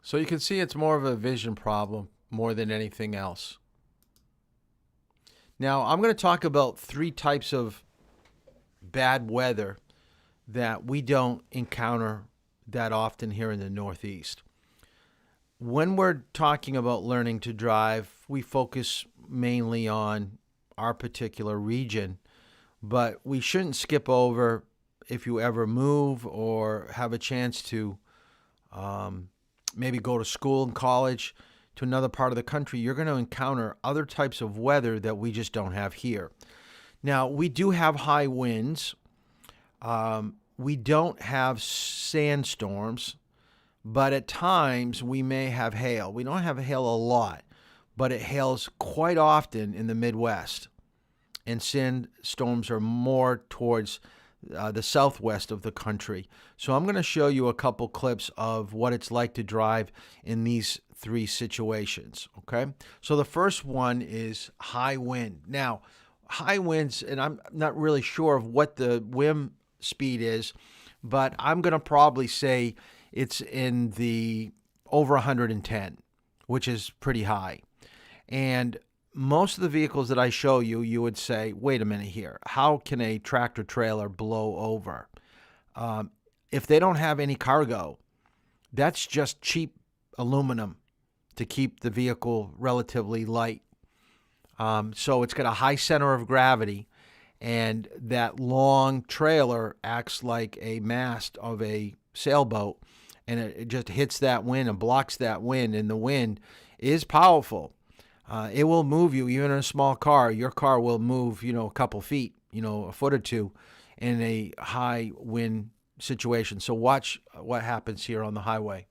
So you can see it's more of a vision problem more than anything else. Now, I'm going to talk about 3 types of bad weather that we don't encounter that often here in the Northeast. When we're talking about learning to drive, we focus mainly on our particular region, but we shouldn't skip over if you ever move or have a chance to maybe go to school and college to another part of the country. You're going to encounter other types of weather that we just don't have here. Now, we do have high winds. We don't have sandstorms, but at times we may have hail. We don't have hail a lot, but it hails quite often in the Midwest. And sandstorms are more towards the southwest of the country. So I'm going to show you a couple clips of what it's like to drive in these 3 situations, okay? So the first one is high wind. Now, high winds, and I'm not really sure of what the wind speed is, but I'm going to probably say it's in the over 110, which is pretty high. And most of the vehicles that I show you, you would say, wait a minute here, how can a tractor trailer blow over? If they don't have any cargo, that's just cheap aluminum to keep the vehicle relatively light. So it's got a high center of gravity, and that long trailer acts like a mast of a sailboat, and it just hits that wind and blocks that wind, and the wind is powerful. It will move you, even in a small car. Your car will move, a couple feet, a foot or two in a high wind situation. So watch what happens here on the highway.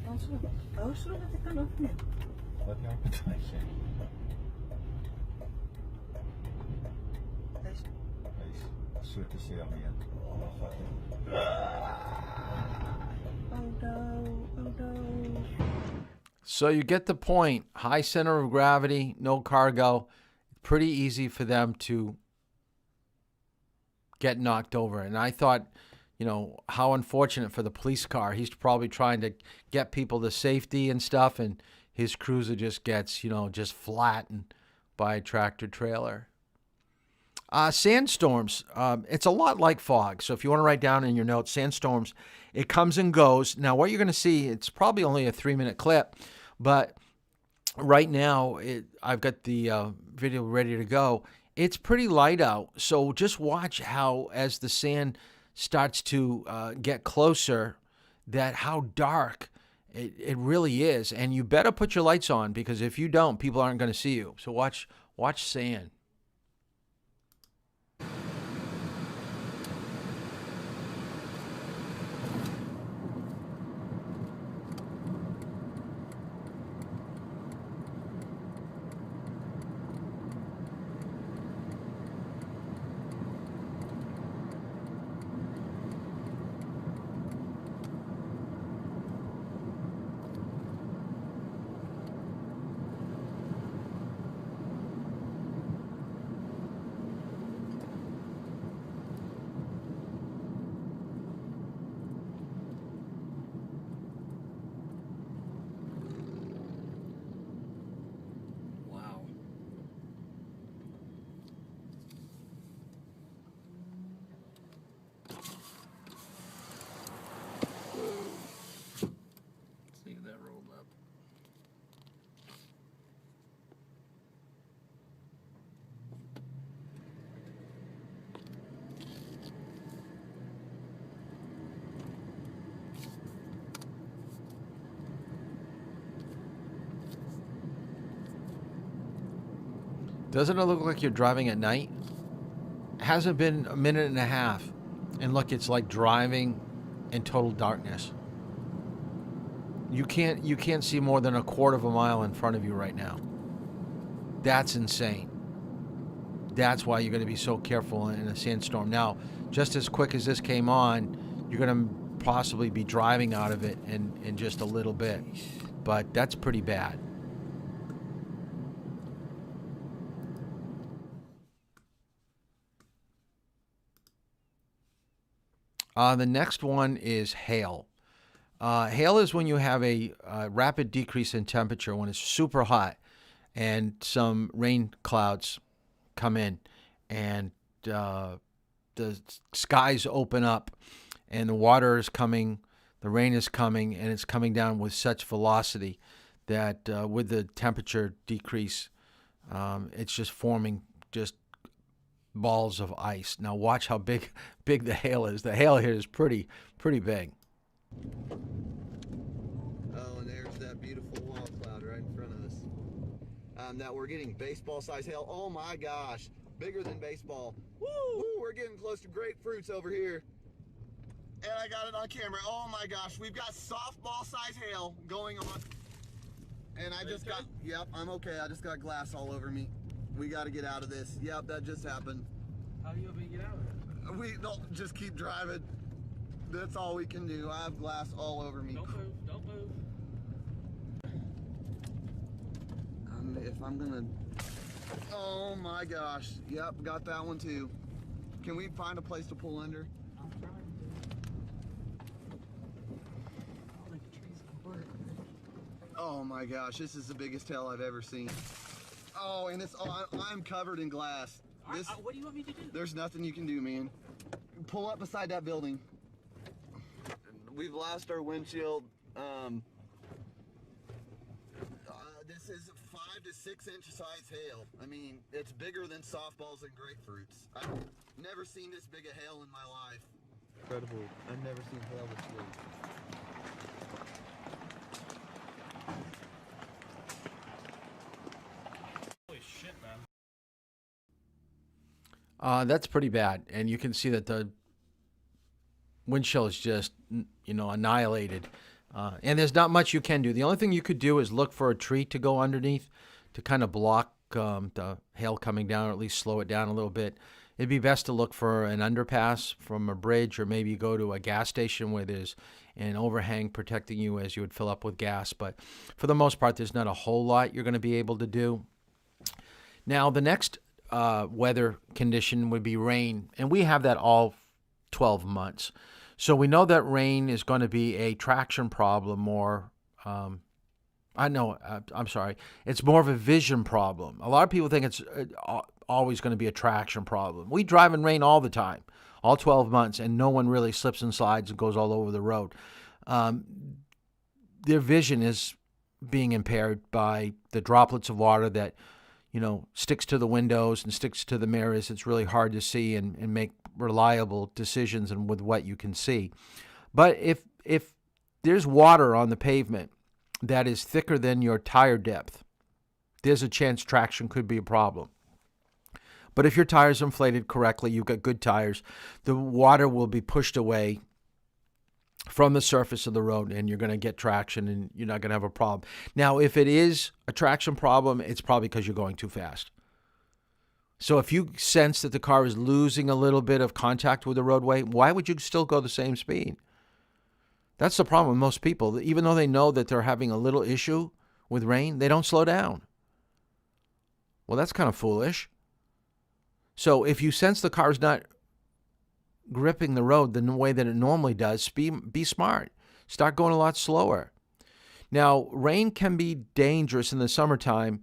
Ausschlag, ausschlag, das kann öffnen. Lekker een patatje. Hij is soort zeer meer. So you get the point. High center of gravity, no cargo. Pretty easy for them to get knocked over. And I thought, you know, how unfortunate for the police car. He's probably trying to get people to safety and stuff, and his cruiser just gets, you know, just flattened by a tractor trailer. Sandstorms, it's a lot like fog. So if you want to write down in your notes, sandstorms, it comes and goes. Now, what you're going to see, it's probably only a 3-minute clip, but right now, I've got the video ready to go. It's pretty light out, so just watch how, as the sand starts to get closer, that how dark it really is. And you better put your lights on, because if you don't, people aren't going to see you. So watch sand. Doesn't it look like you're driving at night? It hasn't been a minute and a half. And look, it's like driving in total darkness. You can't see more than a quarter of a mile in front of you right now. That's insane. That's why you're going to be so careful in a sandstorm. Now, just as quick as this came on, you're going to possibly be driving out of it in just a little bit. But that's pretty bad. The next one is hail. Hail is when you have a rapid decrease in temperature, when it's super hot and some rain clouds come in and the skies open up and the water is coming, the rain is coming, and it's coming down with such velocity that with the temperature decrease, it's just forming just balls of ice. Now watch how big the hail is. The hail here is pretty big. Oh, and there's that beautiful wall cloud right in front of us. That we're getting baseball-sized hail. Oh my gosh, bigger than baseball. Woo! We're getting close to grapefruits over here. And I got it on camera. Oh my gosh, we've got softball-sized hail going on. And I just got, yep, I'm okay. I just got glass all over me. We got to get out of this. Yep, that just happened. How are you able to get out of it? We don't just keep driving. That's all we can do. I have glass all over me. Don't move. Don't move. If I'm gonna... Oh my gosh. Yep, got that one too. Can we find a place to pull under? I'm trying to. Like the trees can work. Oh my gosh, this is the biggest hail I've ever seen. Oh, and it's I'm covered in glass. This, what do you want me to do? There's nothing you can do, man. Pull up beside that building. We've lost our windshield. This is 5 to 6 inch size hail. I mean, it's bigger than softballs and grapefruits. I've never seen this big a hail in my life. Incredible. I've never seen hail this big. That's pretty bad, and you can see that the windshield is just, you know, annihilated. And there's not much you can do. The only thing you could do is look for a tree to go underneath to kind of block the hail coming down, or at least slow it down a little bit. It'd be best to look for an underpass from a bridge, or maybe go to a gas station where there's an overhang protecting you as you would fill up with gas. But for the most part, there's not a whole lot you're going to be able to do. Now, the next weather condition would be rain, and we have that all 12 months. So we know that rain is going to be a traction problem, or I'm sorry, it's more of a vision problem. A lot of people think it's always going to be a traction problem. We drive in rain all the time, all 12 months, and no one really slips and slides and goes all over the road. Their vision is being impaired by the droplets of water that, sticks to the windows and sticks to the mirrors. It's really hard to see and make reliable decisions and with what you can see. But if there's water on the pavement that is thicker than your tire depth, there's a chance traction could be a problem. But if your tires are inflated correctly, you've got good tires, the water will be pushed away from the surface of the road, and you're going to get traction, and you're not going to have a problem. Now, if it is a traction problem, it's probably because you're going too fast. So if you sense that the car is losing a little bit of contact with the roadway, why would you still go the same speed? That's the problem with most people. Even though they know that they're having a little issue with rain, they don't slow down. Well, that's kind of foolish. So if you sense the car is not gripping the road the way that it normally does, be smart. Start going a lot slower. Now, rain can be dangerous in the summertime,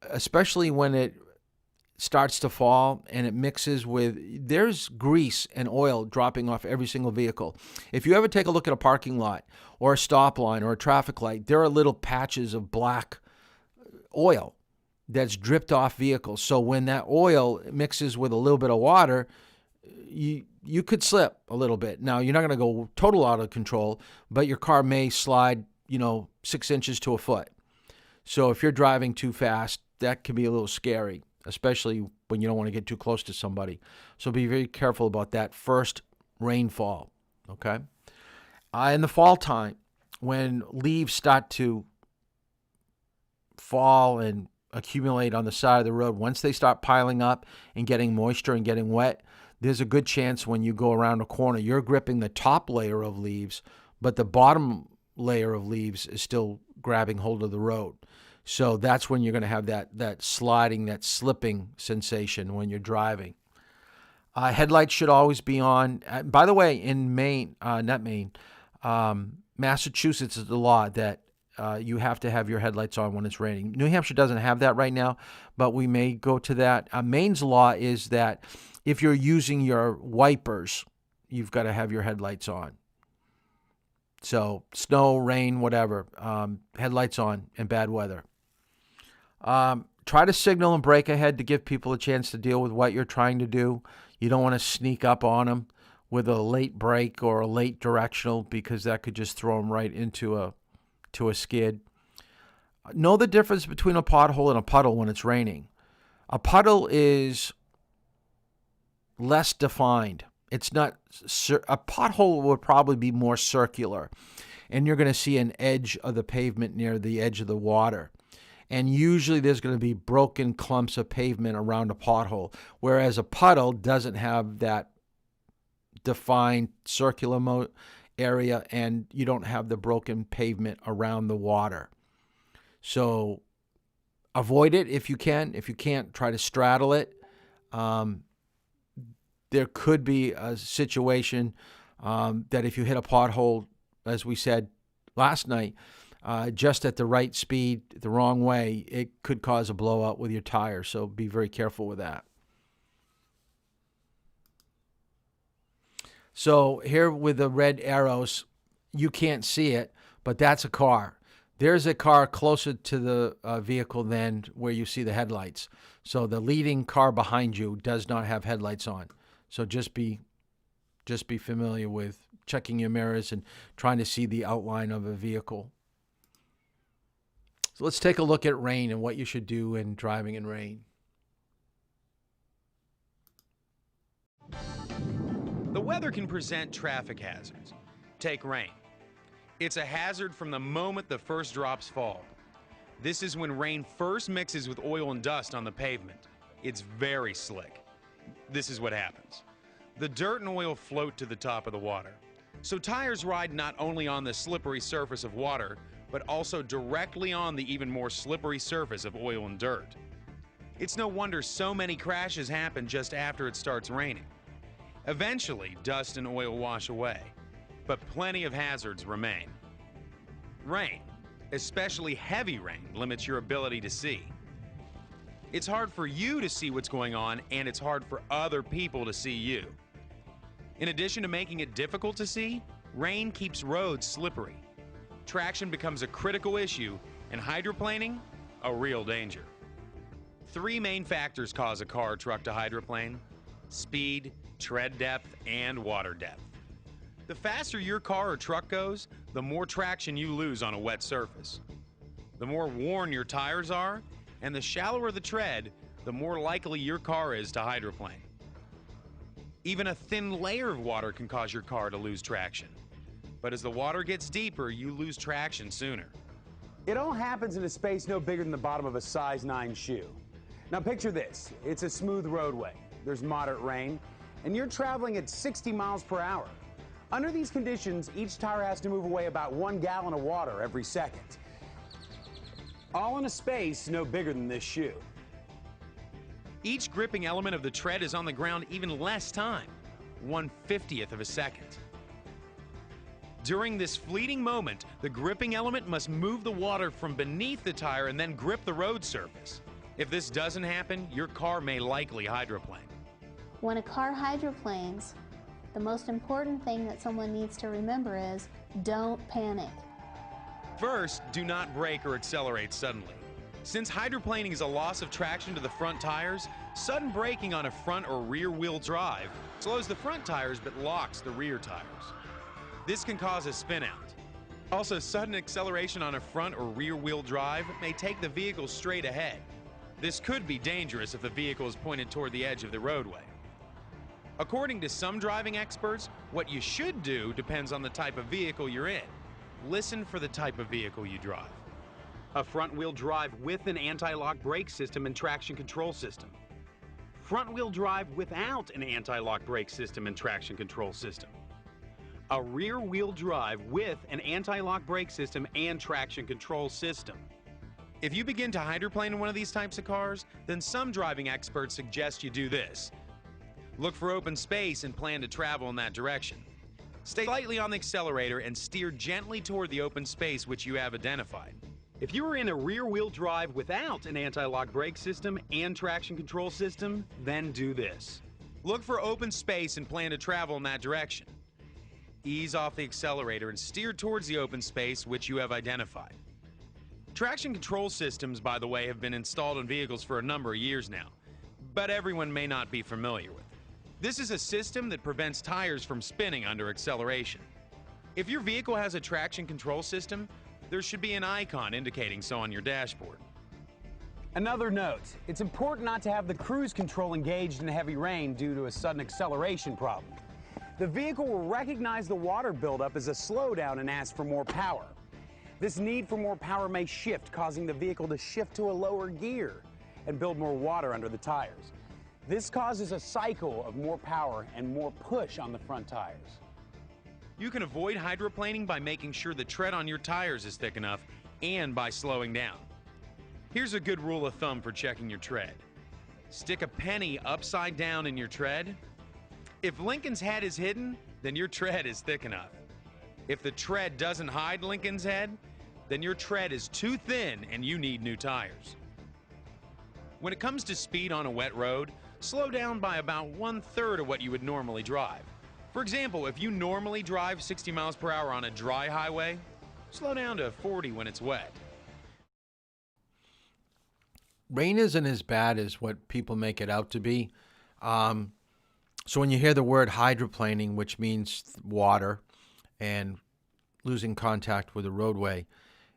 especially when it starts to fall and it mixes with, there's grease and oil dropping off every single vehicle. If you ever take a look at a parking lot or a stop line or a traffic light, there are little patches of black oil that's dripped off vehicles. So when that oil mixes with a little bit of water, you could slip a little bit. Now, you're not going to go total out of control, but your car may slide, 6 inches to a foot. So if you're driving too fast, that can be a little scary, especially when you don't want to get too close to somebody. So be very careful about that first rainfall, okay? In the fall time, when leaves start to fall and accumulate on the side of the road, once they start piling up and getting moisture and getting wet, there's a good chance when you go around a corner, you're gripping the top layer of leaves, but the bottom layer of leaves is still grabbing hold of the road. So that's when you're going to have that sliding, that slipping sensation when you're driving. Headlights should always be on. By the way, in Massachusetts is the law that you have to have your headlights on when it's raining. New Hampshire doesn't have that right now, but we may go to that. Maine's law is that if you're using your wipers, you've got to have your headlights on. So snow, rain, whatever, headlights on in bad weather. Try to signal and brake ahead to give people a chance to deal with what you're trying to do. You don't want to sneak up on them with a late brake or a late directional, because that could just throw them right into a skid. Know the difference between a pothole and a puddle when it's raining. A puddle is less defined. It's not a pothole would probably be more circular, and you're going to see an edge of the pavement near the edge of the water. And usually there's going to be broken clumps of pavement around a pothole, whereas a puddle doesn't have that defined circular area, and you don't have the broken pavement around the water. So avoid it if you can. If you can't, try to straddle it. There could be a situation that if you hit a pothole, as we said last night, just at the right speed, the wrong way, it could cause a blowout with your tire. So be very careful with that. So here with the red arrows, you can't see it, but that's a car. There's a car closer to the vehicle than where you see the headlights. So the leading car behind you does not have headlights on. So just be familiar with checking your mirrors and trying to see the outline of a vehicle. So let's take a look at rain and what you should do in driving in rain. The weather can present traffic hazards. Take rain. It's a hazard from the moment the first drops fall. This is when rain first mixes with oil and dust on the pavement. It's very slick. This is what happens. The dirt and oil float to the top of the water. So tires ride not only on the slippery surface of water, but also directly on the even more slippery surface of oil and dirt. It's no wonder so many crashes happen just after it starts raining. Eventually, dust and oil wash away, but plenty of hazards remain. Rain, especially heavy rain, limits your ability to see. It's hard for you to see what's going on, and it's hard for other people to see you. In addition to making it difficult to see, rain keeps roads slippery. Traction becomes a critical issue, and hydroplaning, a real danger. 3 main factors cause a car or truck to hydroplane: speed, tread depth, and water depth. The faster your car or truck goes, the more traction you lose on a wet surface. The more worn your tires are, and the shallower the tread, the more likely your car is to hydroplane. Even a thin layer of water can cause your car to lose traction. But as the water gets deeper, you lose traction sooner. It all happens in a space no bigger than the bottom of a size 9 shoe. Now picture this. It's a smooth roadway. There's moderate rain, and you're traveling at 60 miles per hour. Under these conditions, each tire has to move away about 1 gallon of water every second. All in a space no bigger than this shoe. Each gripping element of the tread is on the ground even less time, 1/50th of a second. During this fleeting moment, the gripping element must move the water from beneath the tire and then grip the road surface. If this doesn't happen, your car may likely hydroplane. When a car hydroplanes, the most important thing that someone needs to remember is don't panic. First, do not brake or accelerate suddenly. Since hydroplaning is a loss of traction to the front tires, sudden braking on a front or rear wheel drive slows the front tires but locks the rear tires. This can cause a spin out. Also, sudden acceleration on a front or rear wheel drive may take the vehicle straight ahead. This could be dangerous if the vehicle is pointed toward the edge of the roadway. According to some driving experts, what you should do depends on the type of vehicle you're in. Listen for the type of vehicle you drive. A front-wheel drive with an anti-lock brake system and traction control system. Front-wheel drive without an anti-lock brake system and traction control system. A rear-wheel drive with an anti-lock brake system and traction control system. If you begin to hydroplane in one of these types of cars, then some driving experts suggest you do this. Look for open space and plan to travel in that direction. Stay lightly on the accelerator and steer gently toward the open space which you have identified. If you are in a rear-wheel drive without an anti-lock brake system and traction control system, then do this. Look for open space and plan to travel in that direction. Ease off the accelerator and steer towards the open space which you have identified. Traction control systems, by the way, have been installed in vehicles for a number of years now, but everyone may not be familiar with it. This is a system that prevents tires from spinning under acceleration. If your vehicle has a traction control system, there should be an icon indicating so on your dashboard. Another note, it's important not to have the cruise control engaged in heavy rain due to a sudden acceleration problem. The vehicle will recognize the water buildup as a slowdown and ask for more power. This need for more power may shift, causing the vehicle to shift to a lower gear and build more water under the tires. This causes a cycle of more power and more push on the front tires. You can avoid hydroplaning by making sure the tread on your tires is thick enough and by slowing down. Here's a good rule of thumb for checking your tread. Stick a penny upside down in your tread. If Lincoln's head is hidden, then your tread is thick enough. If the tread doesn't hide Lincoln's head, then your tread is too thin and you need new tires. When it comes to speed on a wet road, slow down by about 1/3 of what you would normally drive. For example, if you normally drive 60 miles per hour on a dry highway, slow down to 40 when it's wet. Rain isn't as bad as what people make it out to be. So when you hear the word hydroplaning, which means water and losing contact with the roadway,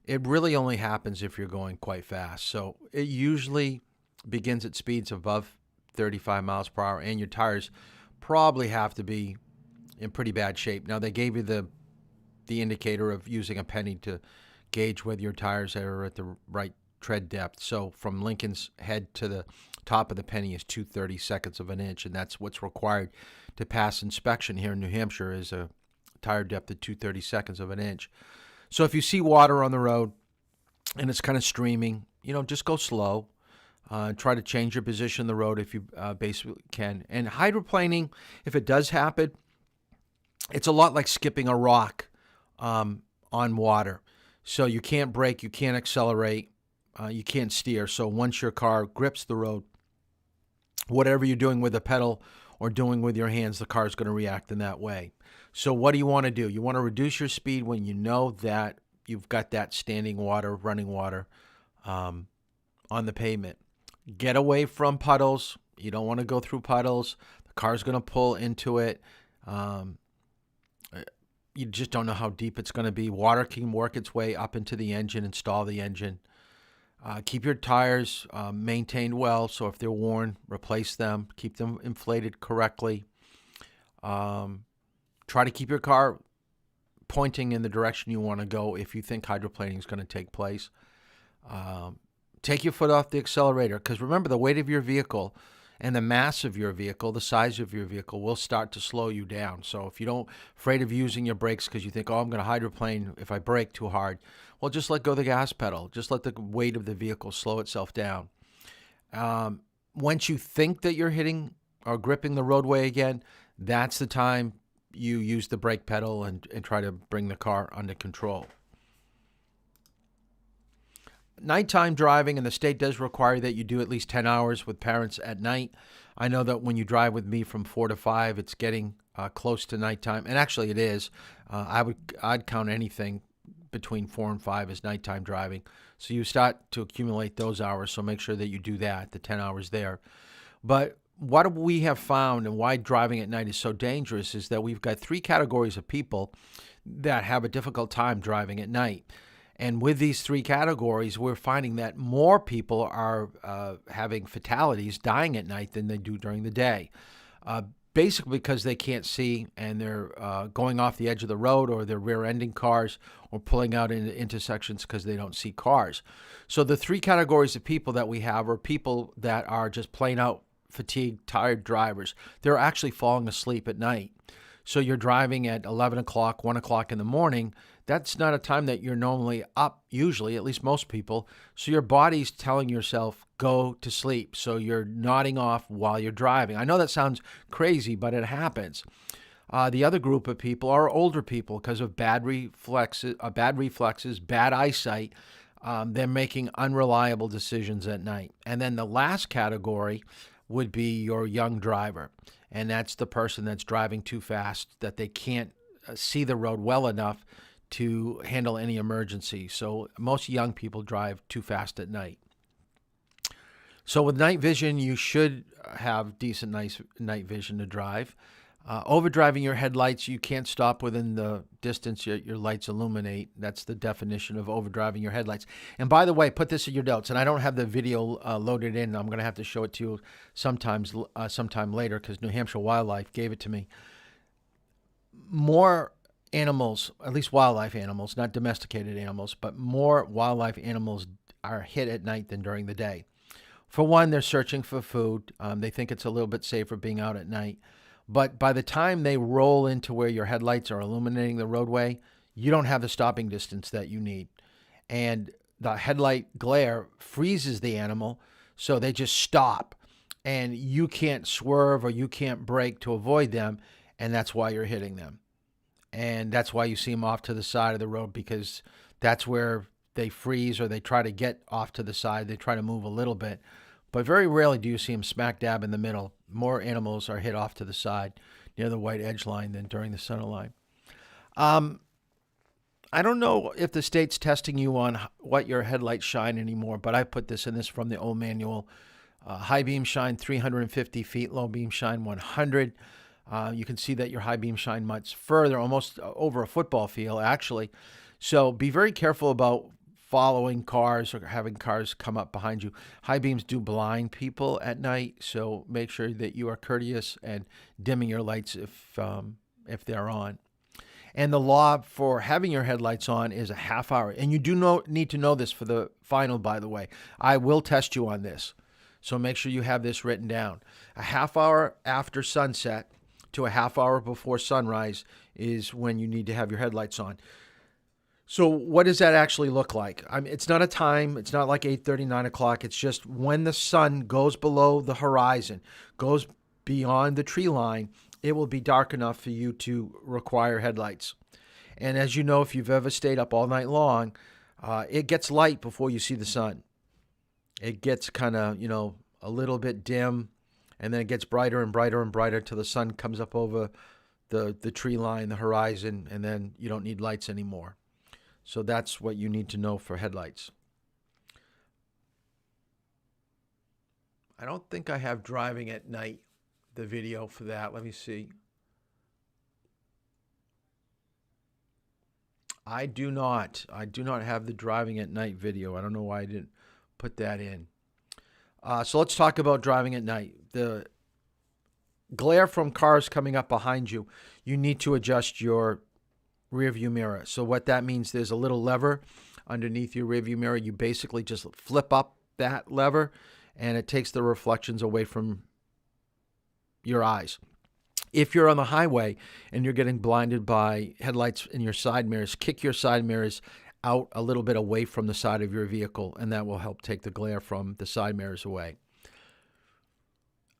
it really only happens if you're going quite fast. So it usually begins at speeds above 35 miles per hour, and your tires probably have to be in pretty bad shape. Now, they gave you the the indicator of using a penny to gauge whether your tires are at the right tread depth. So from Lincoln's head to the top of the penny is 2/32 of an inch, and that's what's required to pass inspection here in New Hampshire, is a tire depth of 2/32 of an inch. So if you see water on the road and it's kind of streaming, just go slow. Try to change your position in the road if you basically can. And hydroplaning, if it does happen, it's a lot like skipping a rock on water. So you can't brake, you can't accelerate, you can't steer. So once your car grips the road, whatever you're doing with the pedal or doing with your hands, the car is going to react in that way. So what do you want to do? You want to reduce your speed when you know that you've got that standing water, running water on the pavement. Get away from puddles. You don't want to go through puddles. The car's going to pull into it. You just don't know how deep it's going to be. Water can work its way up into the engine, install the engine. Keep your tires maintained well. So if they're worn, replace them. Keep them inflated correctly. Try to keep your car pointing in the direction you want to go if you think hydroplaning is going to take place. Take your foot off the accelerator, because remember, the weight of your vehicle and the mass of your vehicle, the size of your vehicle, will start to slow you down. So if you don't, afraid of using your brakes because you think, I'm going to hydroplane if I brake too hard, well, just let go of the gas pedal. Just let the weight of the vehicle slow itself down. Once you think that you're hitting or gripping the roadway again, that's the time you use the brake pedal and try to bring the car under control. Nighttime driving, and the state does require that you do at least 10 hours with parents at night. I know that when you drive with me from 4 to 5, it's getting close to nighttime, and actually it is. I'd count anything between 4 and 5 as nighttime driving. So you start to accumulate those hours, so make sure that you do that, the 10 hours there. But what we have found and why driving at night is so dangerous is that we've got 3 categories of people that have a difficult time driving at night. And with these 3 categories, we're finding that more people are having fatalities, dying at night, than they do during the day. Basically because they can't see and they're going off the edge of the road, or they're rear-ending cars, or pulling out into intersections because they don't see cars. So the 3 categories of people that we have are people that are just plain out fatigued, tired drivers. They're actually falling asleep at night. So you're driving at 11 o'clock, 1 o'clock in the morning. That's not a time that you're normally up, usually, at least most people. So your body's telling yourself, go to sleep. So you're nodding off while you're driving. I know that sounds crazy, but it happens. The other group of people are older people because of bad reflexes, bad eyesight. They're making unreliable decisions at night. And then the last category would be your young driver. And that's the person that's driving too fast, that they can't see the road well enough to handle any emergency. So most young people drive too fast at night. So with night vision, you should have decent night vision to drive. Overdriving your headlights, you can't stop within the distance your lights illuminate. That's the definition of overdriving your headlights. And by the way, put this in your notes, and I don't have the video loaded in. I'm going to have to show it to you sometime later because New Hampshire Wildlife gave it to me. More animals, at least wildlife animals, not domesticated animals, but more wildlife animals are hit at night than during the day. For one, they're searching for food. They think it's a little bit safer being out at night. But by the time they roll into where your headlights are illuminating the roadway, you don't have the stopping distance that you need. And the headlight glare freezes the animal, so they just stop. And you can't swerve or you can't brake to avoid them, and that's why you're hitting them. And that's why you see them off to the side of the road, because that's where they freeze or they try to get off to the side. They try to move a little bit. But very rarely do you see them smack dab in the middle. More animals are hit off to the side near the white edge line than during the center line. I don't know if the state's testing you on what your headlights shine anymore, but I put this in this from the old manual. High beam shine 350 feet, low beam shine 100. You can see that your high beam shine much further, almost over a football field, actually. So be very careful about following cars or having cars come up behind you. High beams do blind people at night, so make sure that you are courteous and dimming your lights if they're on. And the law for having your headlights on is a half hour. And you do need to know this for the final, by the way. I will test you on this. So make sure you have this written down. A half hour after sunset to a half hour before sunrise is when you need to have your headlights on. So what does that actually look like? It's not a time. It's not like 8:30, 9 o'clock. It's just when the sun goes below the horizon, goes beyond the tree line, it will be dark enough for you to require headlights. And as you know, if you've ever stayed up all night long, it gets light before you see the sun. It gets kind of, a little bit dim, and then it gets brighter and brighter and brighter till the sun comes up over the tree line, the horizon, and then you don't need lights anymore. So that's what you need to know for headlights. I don't think I have driving at night, the video for that. Let me see. I do not have the driving at night video. I don't know why I didn't put that in. So let's talk about driving at night. The glare from cars coming up behind you, you need to adjust your rear view mirror. So what that means, there's a little lever underneath your rear view mirror. You basically just flip up that lever and it takes the reflections away from your eyes. If you're on the highway and you're getting blinded by headlights in your side mirrors, kick your side mirrors out a little bit away from the side of your vehicle, and that will help take the glare from the side mirrors away.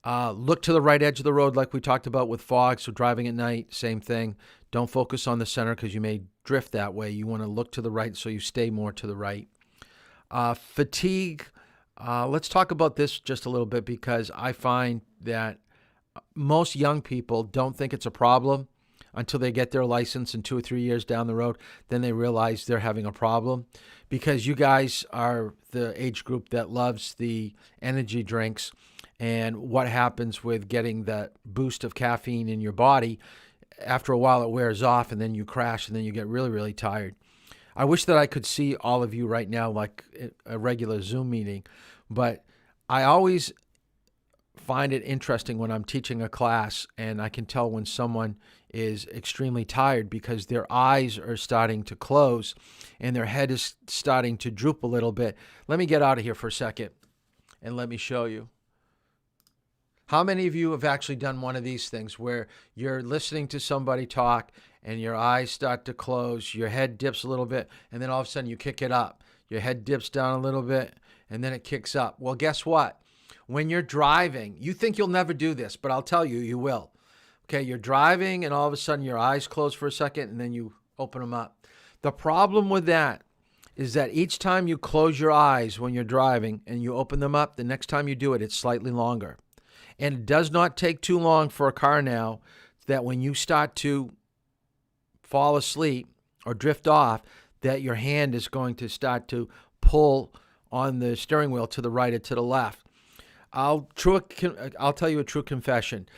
Look to the right edge of the road like we talked about with fog. So driving at night, same thing. Don't focus on the center because you may drift that way. You want to look to the right so you stay more to the right. Fatigue. Let's talk about this just a little bit because I find that most young people don't think it's a problem until they get their license and 2 or 3 years down the road. Then they realize they're having a problem because you guys are the age group that loves the energy drinks. And what happens with getting that boost of caffeine in your body, after a while it wears off and then you crash and then you get really, really tired. I wish that I could see all of you right now like a regular Zoom meeting, but I always find it interesting when I'm teaching a class and I can tell when someone is extremely tired because their eyes are starting to close and their head is starting to droop a little bit. Let me get out of here for a second and let me show you. How many of you have actually done one of these things where you're listening to somebody talk and your eyes start to close, your head dips a little bit, and then all of a sudden you kick it up. Your head dips down a little bit, and then it kicks up. Well, guess what? When you're driving, you think you'll never do this, but I'll tell you, you will. Okay, you're driving, and all of a sudden your eyes close for a second, and then you open them up. The problem with that is that each time you close your eyes when you're driving and you open them up, the next time you do it, it's slightly longer. And it does not take too long for a car now that when you start to fall asleep or drift off, that your hand is going to start to pull on the steering wheel to the right or to the left. I'll tell you a true confession.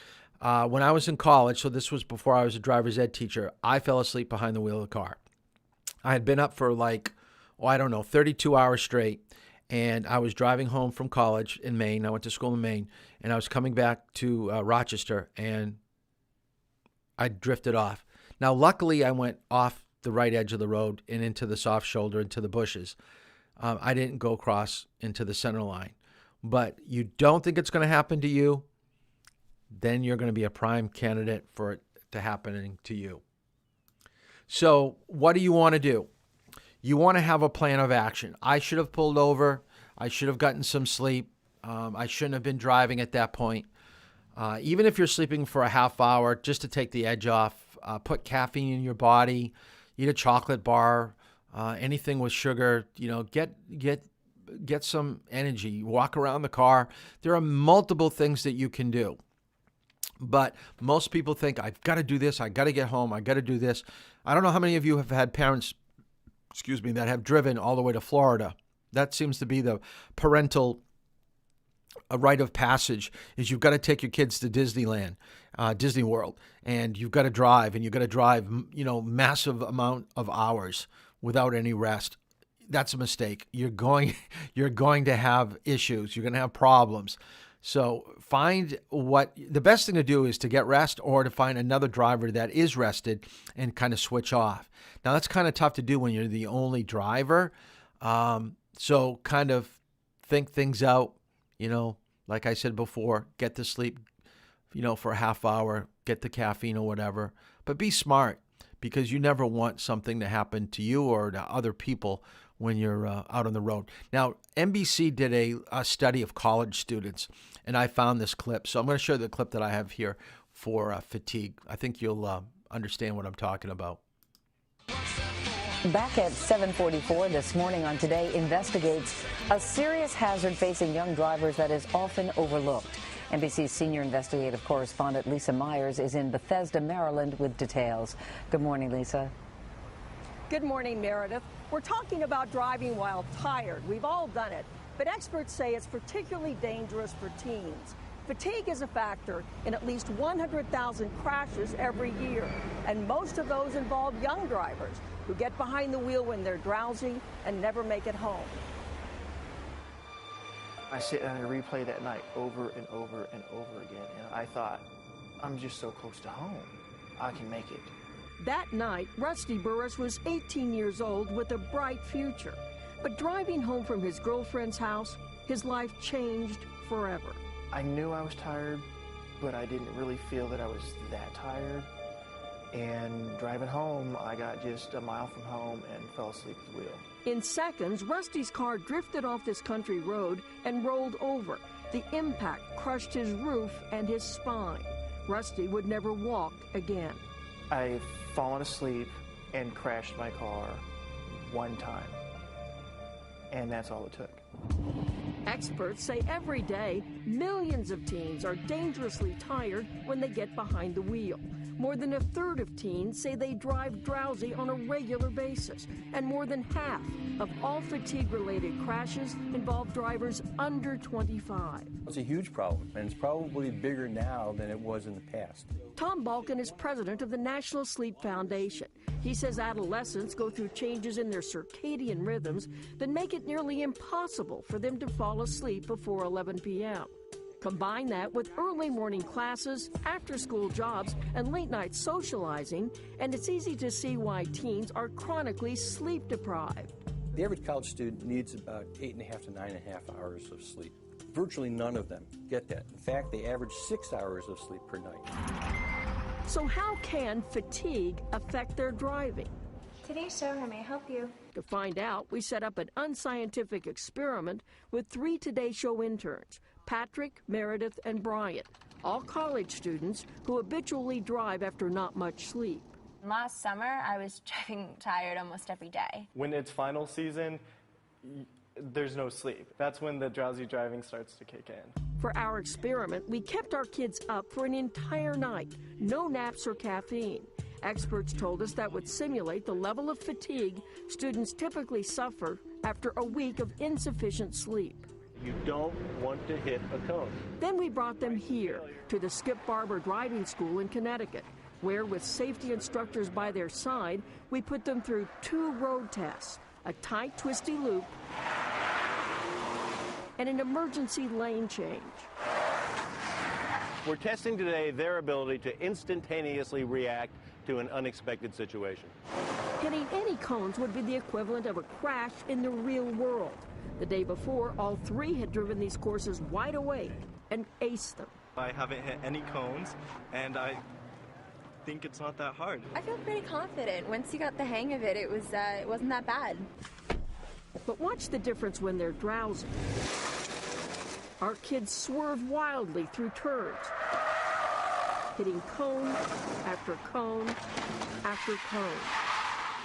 When I was in college, so this was before I was a driver's ed teacher, I fell asleep behind the wheel of the car. I had been up for 32 hours straight. And I was driving home from college in Maine. I went to school in Maine, and I was coming back to Rochester, and I drifted off. Now, luckily, I went off the right edge of the road and into the soft shoulder, into the bushes. I didn't go across into the center line. But you don't think it's going to happen to you, then you're going to be a prime candidate for it to happening to you. So what do you want to do? You want to have a plan of action. I should have pulled over. I should have gotten some sleep. I shouldn't have been driving at that point. Even if you're sleeping for a half hour, just to take the edge off, put caffeine in your body, eat a chocolate bar, anything with sugar, get some energy, walk around the car. There are multiple things that you can do. But most people think, I've got to do this. I got to get home. I got to do this. I don't know how many of you have had parents that have driven all the way to Florida. That seems to be the parental rite of passage, is you've got to take your kids to Disneyland, Disney World, and you've got to drive, massive amount of hours without any rest. That's a mistake. You're going to have issues. You're going to have problems. So find the best thing to do is to get rest or to find another driver that is rested and kind of switch off. Now that's kind of tough to do when you're the only driver. So kind of think things out, like I said before, get to sleep, for a half hour, get the caffeine or whatever, but be smart because you never want something to happen to you or to other people when you're out on the road. Now, NBC did a study of college students, and I found this clip. So I'm going to show you the clip that I have here for fatigue. I think you'll understand what I'm talking about. Back at 7:44 this morning on Today investigates a serious hazard facing young drivers that is often overlooked. NBC's senior investigative correspondent Lisa Myers is in Bethesda, Maryland with details. Good morning, Lisa. Good morning, Meredith. We're talking about driving while tired. We've all done it, but experts say it's particularly dangerous for teens. Fatigue is a factor in at least 100,000 crashes every year, and most of those involve young drivers who get behind the wheel when they're drowsy and never make it home. I sit and I replay that night over and over and over again, and I thought, I'm just so close to home. I can make it. That night, Rusty Burris was 18 years old with a bright future. But driving home from his girlfriend's house, his life changed forever. I knew I was tired, but I didn't really feel that I was that tired. And driving home, I got just a mile from home and fell asleep at the wheel. In seconds, Rusty's car drifted off this country road and rolled over. The impact crushed his roof and his spine. Rusty would never walk again. I've fallen asleep and crashed my car one time, and that's all it took. Experts say every day, millions of teens are dangerously tired when they get behind the wheel. More than a third of teens say they drive drowsy on a regular basis, and more than half of all fatigue-related crashes involve drivers under 25. It's a huge problem, and it's probably bigger now than it was in the past. Tom Balkin is president of the National Sleep Foundation. He says adolescents go through changes in their circadian rhythms that make it nearly impossible for them to fall asleep before 11 p.m. Combine that with early morning classes, after-school jobs, and late-night socializing, and it's easy to see why teens are chronically sleep-deprived. The average college student needs about 8.5 to 9.5 hours of sleep. Virtually none of them get that. In fact, they average 6 hours of sleep per night. So how can fatigue affect their driving? Today's show, how may I help you? To find out, we set up an unscientific experiment with 3 Today Show interns, Patrick, Meredith, and Brian, all college students who habitually drive after not much sleep. Last summer, I was driving tired almost every day. When it's final season, there's no sleep. That's when the drowsy driving starts to kick in. For our experiment, we kept our kids up for an entire night, no naps or caffeine. Experts told us that would simulate the level of fatigue students typically suffer after a week of insufficient sleep. You don't want to hit a cone. Then we brought them here to the Skip Barber Driving School in Connecticut, where with safety instructors by their side, we put them through 2 road tests, a tight, twisty loop, and an emergency lane change. We're testing today their ability to instantaneously react to an unexpected situation. Hitting any cones would be the equivalent of a crash in the real world. The day before, all 3 had driven these courses wide awake and aced them. I haven't hit any cones, and I think it's not that hard. I feel pretty confident. Once you got the hang of it, it wasn't that bad. But watch the difference when they're drowsy. Our kids swerve wildly through turns, hitting cone after cone after cone.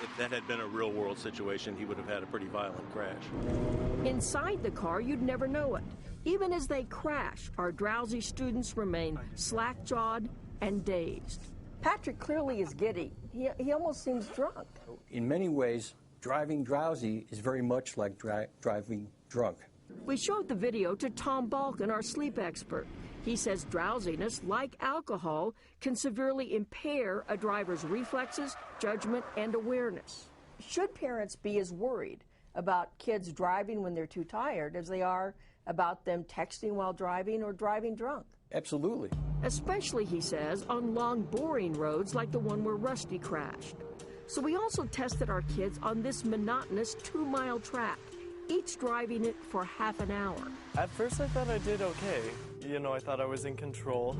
If that had been a real-world situation, he would have had a pretty violent crash. Inside the car, you'd never know it. Even as they crash, our drowsy students remain slack-jawed and dazed. Patrick clearly is giddy. He almost seems drunk. In many ways, driving drowsy is very much like driving drunk. We showed the video to Tom Balkin, our sleep expert. He says drowsiness, like alcohol, can severely impair a driver's reflexes, judgment, and awareness. Should parents be as worried about kids driving when they're too tired as they are about them texting while driving or driving drunk. Absolutely. Especially, he says, on long, boring roads like the one where Rusty crashed. So we also tested our kids on this monotonous 2-mile track, each driving it for half an hour. At first I thought I did okay. You know, I thought I was in control.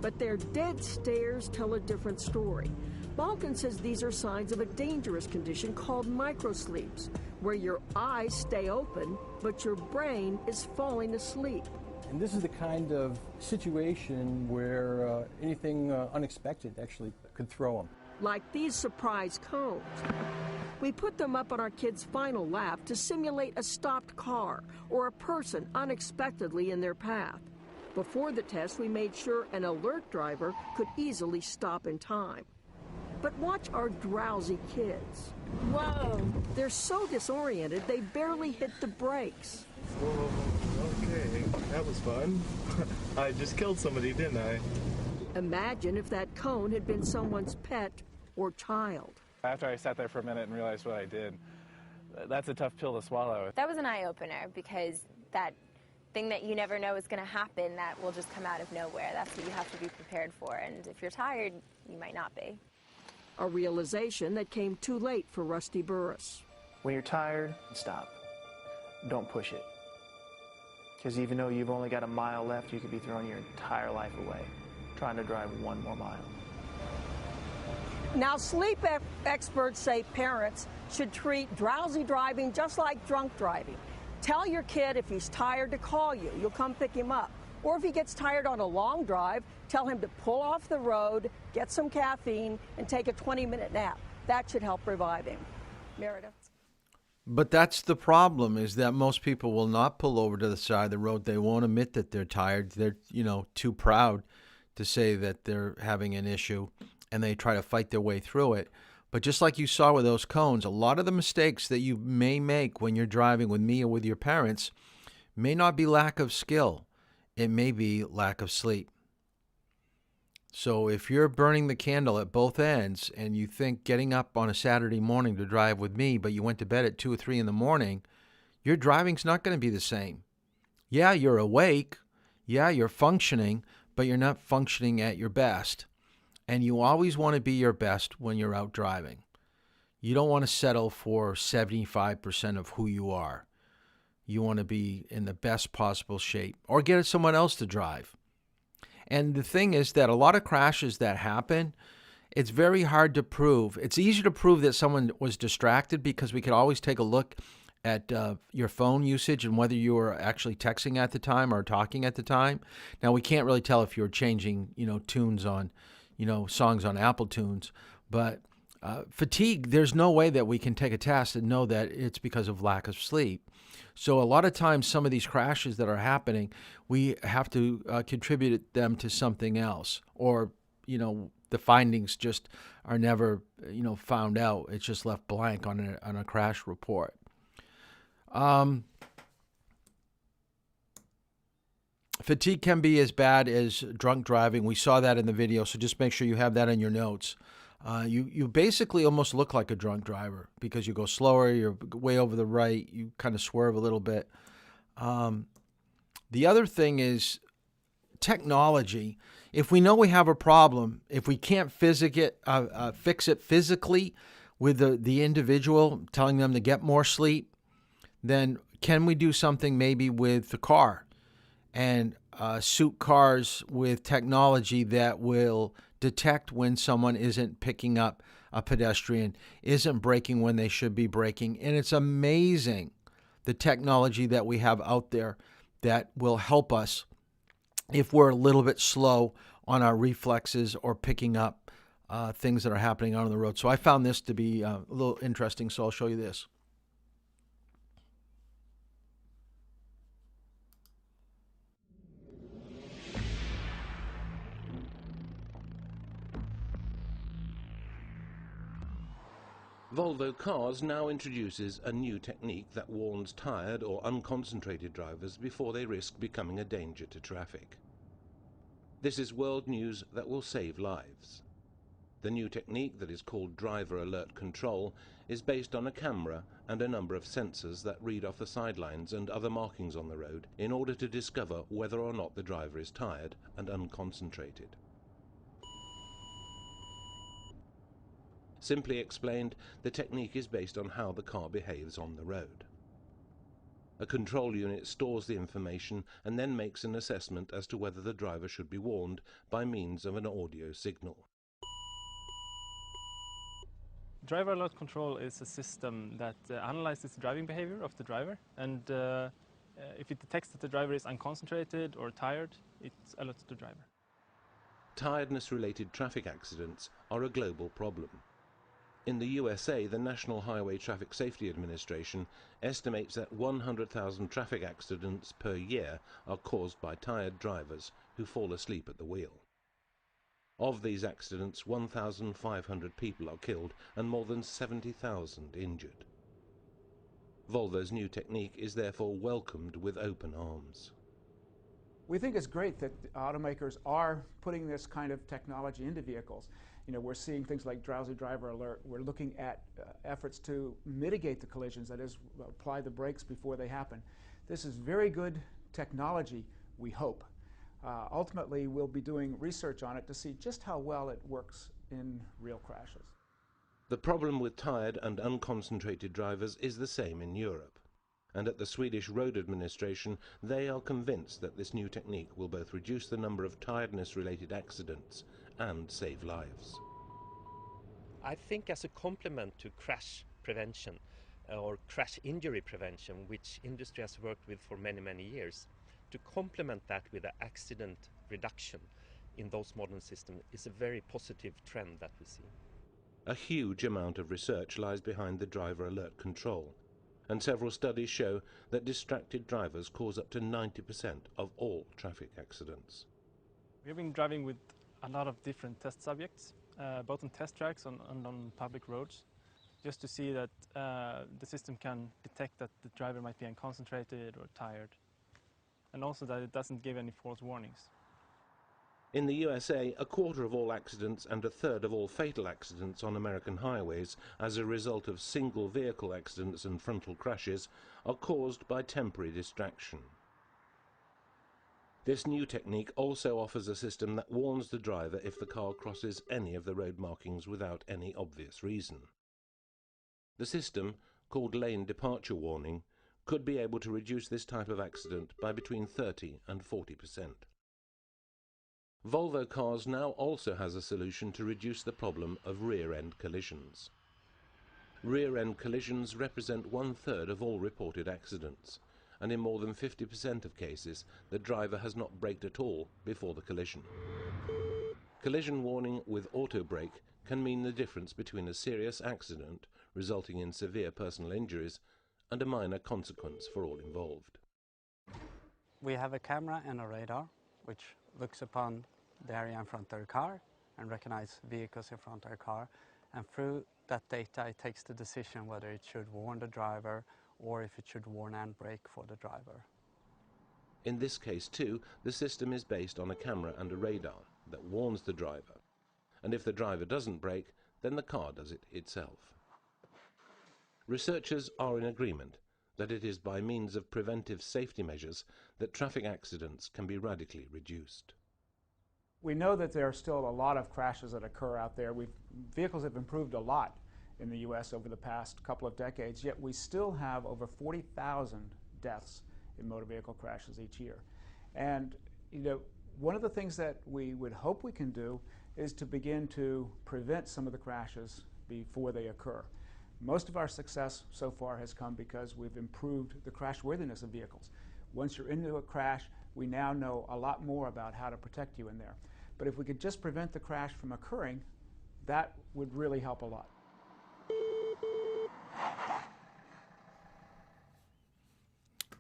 But their dead stares tell a different story. Balkan says these are signs of a dangerous condition called microsleeps, where your eyes stay open, but your brain is falling asleep. And this is the kind of situation where anything unexpected actually could throw them. Like these surprise cones. We put them up on our kids' final lap to simulate a stopped car or a person unexpectedly in their path. Before the test, we made sure an alert driver could easily stop in time. But watch our drowsy kids. Whoa! They're so disoriented, they barely hit the brakes. Whoa, okay, that was fun. I just killed somebody, didn't I? Imagine if that cone had been someone's pet or child. After I sat there for a minute and realized what I did, that's a tough pill to swallow. That was an eye-opener because that thing that you never know is going to happen that will just come out of nowhere. That's what you have to be prepared for. And if you're tired, you might not be. A realization that came too late for Rusty Burris. When you're tired, stop. Don't push it. Because even though you've only got a mile left, you could be throwing your entire life away trying to drive 1 more mile. Now, sleep experts say parents should treat drowsy driving just like drunk driving. Tell your kid if he's tired to call you. You'll come pick him up. Or if he gets tired on a long drive, tell him to pull off the road, get some caffeine, and take a 20-minute nap. That should help revive him. Meredith. But that's the problem, is that most people will not pull over to the side of the road. They won't admit that they're tired. They're, too proud to say that they're having an issue, and they try to fight their way through it. But just like you saw with those cones, a lot of the mistakes that you may make when you're driving with me or with your parents may not be lack of skill. It may be lack of sleep. So if you're burning the candle at both ends and you think getting up on a Saturday morning to drive with me, but you went to bed at 2 or 3 in the morning, your driving's not going to be the same. Yeah, you're awake. Yeah, you're functioning, but you're not functioning at your best. And you always want to be your best when you're out driving. You don't want to settle for 75% of who you are. You want to be in the best possible shape, or get someone else to drive. And the thing is that a lot of crashes that happen, it's very hard to prove. It's easy to prove that someone was distracted because we could always take a look at your phone usage and whether you were actually texting at the time or talking at the time. Now, we can't really tell if you're changing, tunes on, songs on Apple Tunes. But fatigue, there's no way that we can take a test and know that it's because of lack of sleep. So a lot of times, some of these crashes that are happening, we have to contribute them to something else, or the findings just are never found out. It's just left blank on a crash report. Fatigue can be as bad as drunk driving. We saw that in the video, so just make sure you have that in your notes. You basically almost look like a drunk driver because you go slower, you're way over the right, you kind of swerve a little bit. The other thing is technology. If we know we have a problem, if we can't fix it physically with the individual, telling them to get more sleep, then can we do something maybe with the car and suit cars with technology that will detect when someone isn't picking up a pedestrian, isn't braking when they should be braking. And it's amazing the technology that we have out there that will help us if we're a little bit slow on our reflexes or picking up things that are happening out on the road. So I found this to be a little interesting, so I'll show you this. Volvo Cars now introduces a new technique that warns tired or unconcentrated drivers before they risk becoming a danger to traffic. This is world news that will save lives. The new technique, that is called driver alert control, is based on a camera and a number of sensors that read off the sidelines and other markings on the road in order to discover whether or not the driver is tired and unconcentrated. Simply explained, the technique is based on how the car behaves on the road. A control unit stores the information and then makes an assessment as to whether the driver should be warned by means of an audio signal. Driver alert control is a system that analyzes the driving behavior of the driver, and if it detects that the driver is unconcentrated or tired, it alerts the driver. Tiredness-related traffic accidents are a global problem. In the USA, the National Highway Traffic Safety Administration estimates that 100,000 traffic accidents per year are caused by tired drivers who fall asleep at the wheel. Of these accidents, 1,500 people are killed and more than 70,000 injured. Volvo's new technique is therefore welcomed with open arms. We think it's great that the automakers are putting this kind of technology into vehicles. You know, we're seeing things like drowsy driver alert. We're looking at efforts to mitigate the collisions, that is, apply the brakes before they happen. This is very good technology, we hope. Ultimately, we'll be doing research on it to see just how well it works in real crashes. The problem with tired and unconcentrated drivers is the same in Europe. And at the Swedish Road Administration, they are convinced that this new technique will both reduce the number of tiredness-related accidents and save lives. I think as a complement to crash prevention or crash injury prevention, which industry has worked with for many, many years, to complement that with an accident reduction in those modern systems is a very positive trend that we see. A huge amount of research lies behind the driver alert control, and several studies show that distracted drivers cause up to 90% of all traffic accidents. We've been driving with a lot of different test subjects, both on test tracks and on public roads, just to see that the system can detect that the driver might be unconcentrated or tired, and also that it doesn't give any false warnings. In the USA, a quarter of all accidents and a third of all fatal accidents on American highways as a result of single vehicle accidents and frontal crashes are caused by temporary distraction. This new technique also offers a system that warns the driver if the car crosses any of the road markings without any obvious reason. The system, called lane departure warning, could be able to reduce this type of accident by between 30 and 40%. Volvo Cars now also has a solution to reduce the problem of rear-end collisions. Rear-end collisions represent 1/3 of all reported accidents, and in more than 50% of cases, the driver has not braked at all before the collision. Collision warning with auto brake can mean the difference between a serious accident resulting in severe personal injuries and a minor consequence for all involved. We have a camera and a radar which looks upon the area in front of the car and recognizes vehicles in front of the car, and through that data it takes the decision whether it should warn the driver or if it should warn and brake for the driver. In this case too, the system is based on a camera and a radar that warns the driver, and if the driver doesn't brake, then the car does it itself. Researchers are in agreement that it is by means of preventive safety measures that traffic accidents can be radically reduced. We know that there are still a lot of crashes that occur out there. Vehicles have improved a lot in the U.S. over the past couple of decades, yet we still have over 40,000 deaths in motor vehicle crashes each year. And you know, one of the things that we would hope we can do is to begin to prevent some of the crashes before they occur. Most of our success so far has come because we've improved the crashworthiness of vehicles. Once you're into a crash, we now know a lot more about how to protect you in there. But if we could just prevent the crash from occurring, that would really help a lot.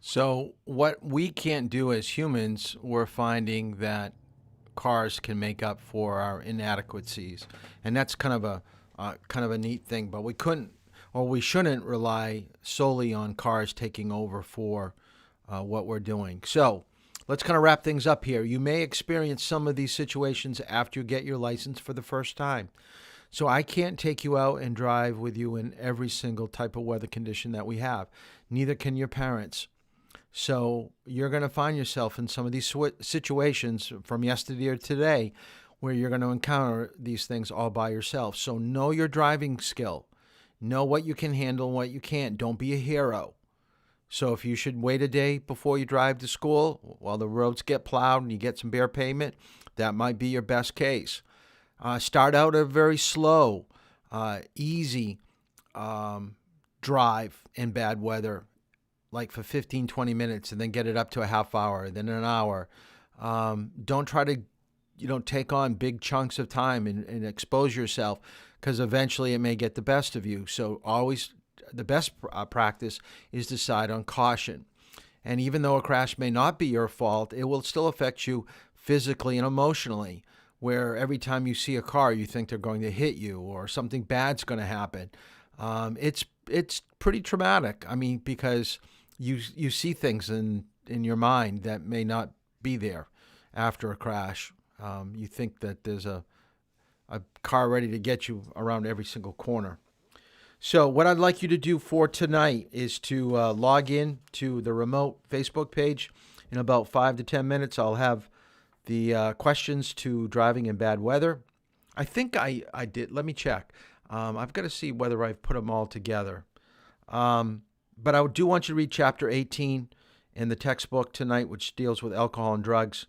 So what we can't do as humans, we're finding that cars can make up for our inadequacies, and that's kind of a neat thing. But we couldn't, or we shouldn't, rely solely on cars taking over for what we're doing. So let's kind of wrap things up here. You may experience some of these situations after you get your license for the first time. So I can't take you out and drive with you in every single type of weather condition that we have. Neither can your parents. So you're going to find yourself in some of these situations from yesterday or today where you're going to encounter these things all by yourself. So know your driving skill. Know what you can handle and what you can't. Don't be a hero. So if you should wait a day before you drive to school while the roads get plowed and you get some bare pavement, that might be your best case. Start out a very slow, easy drive in bad weather, like for 15, 20 minutes, and then get it up to a half hour, then an hour. Don't try to, take on big chunks of time and expose yourself, because eventually it may get the best of you. So always the best practice is decide on caution. And even though a crash may not be your fault, it will still affect you physically and emotionally, where every time you see a car, you think they're going to hit you or something bad's going to happen. It's pretty traumatic. I mean, because you see things in your mind that may not be there after a crash. You think that there's a car ready to get you around every single corner. So what I'd like you to do for tonight is to log in to the remote Facebook page. In about 5 to 10 minutes, I'll have the questions to driving in bad weather. I think I did. Let me check. I've got to see whether I've put them all together. But I do want you to read Chapter 18 in the textbook tonight, which deals with alcohol and drugs.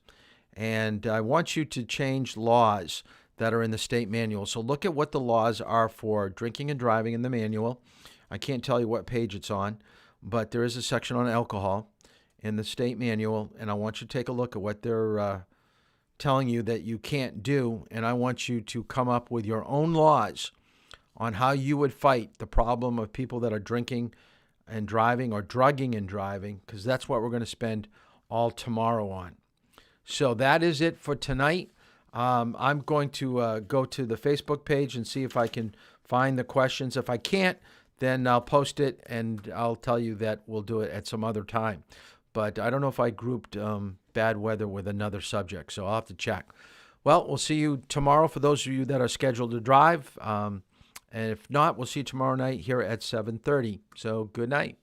And I want you to change laws that are in the state manual. So look at what the laws are for drinking and driving in the manual. I can't tell you what page it's on, but there is a section on alcohol in the state manual, and I want you to take a look at what they're telling you that you can't do, and I want you to come up with your own laws on how you would fight the problem of people that are drinking and driving or drugging and driving, because that's what we're going to spend all tomorrow on. So that is it for tonight. I'm going to go to the Facebook page and see if I can find the questions. If I can't, then I'll post it and I'll tell you that we'll do it at some other time. But I don't know if I grouped bad weather with another subject, so I'll have to check. Well, we'll see you tomorrow for those of you that are scheduled to drive. And if not, we'll see you tomorrow night here at 7:30. So good night.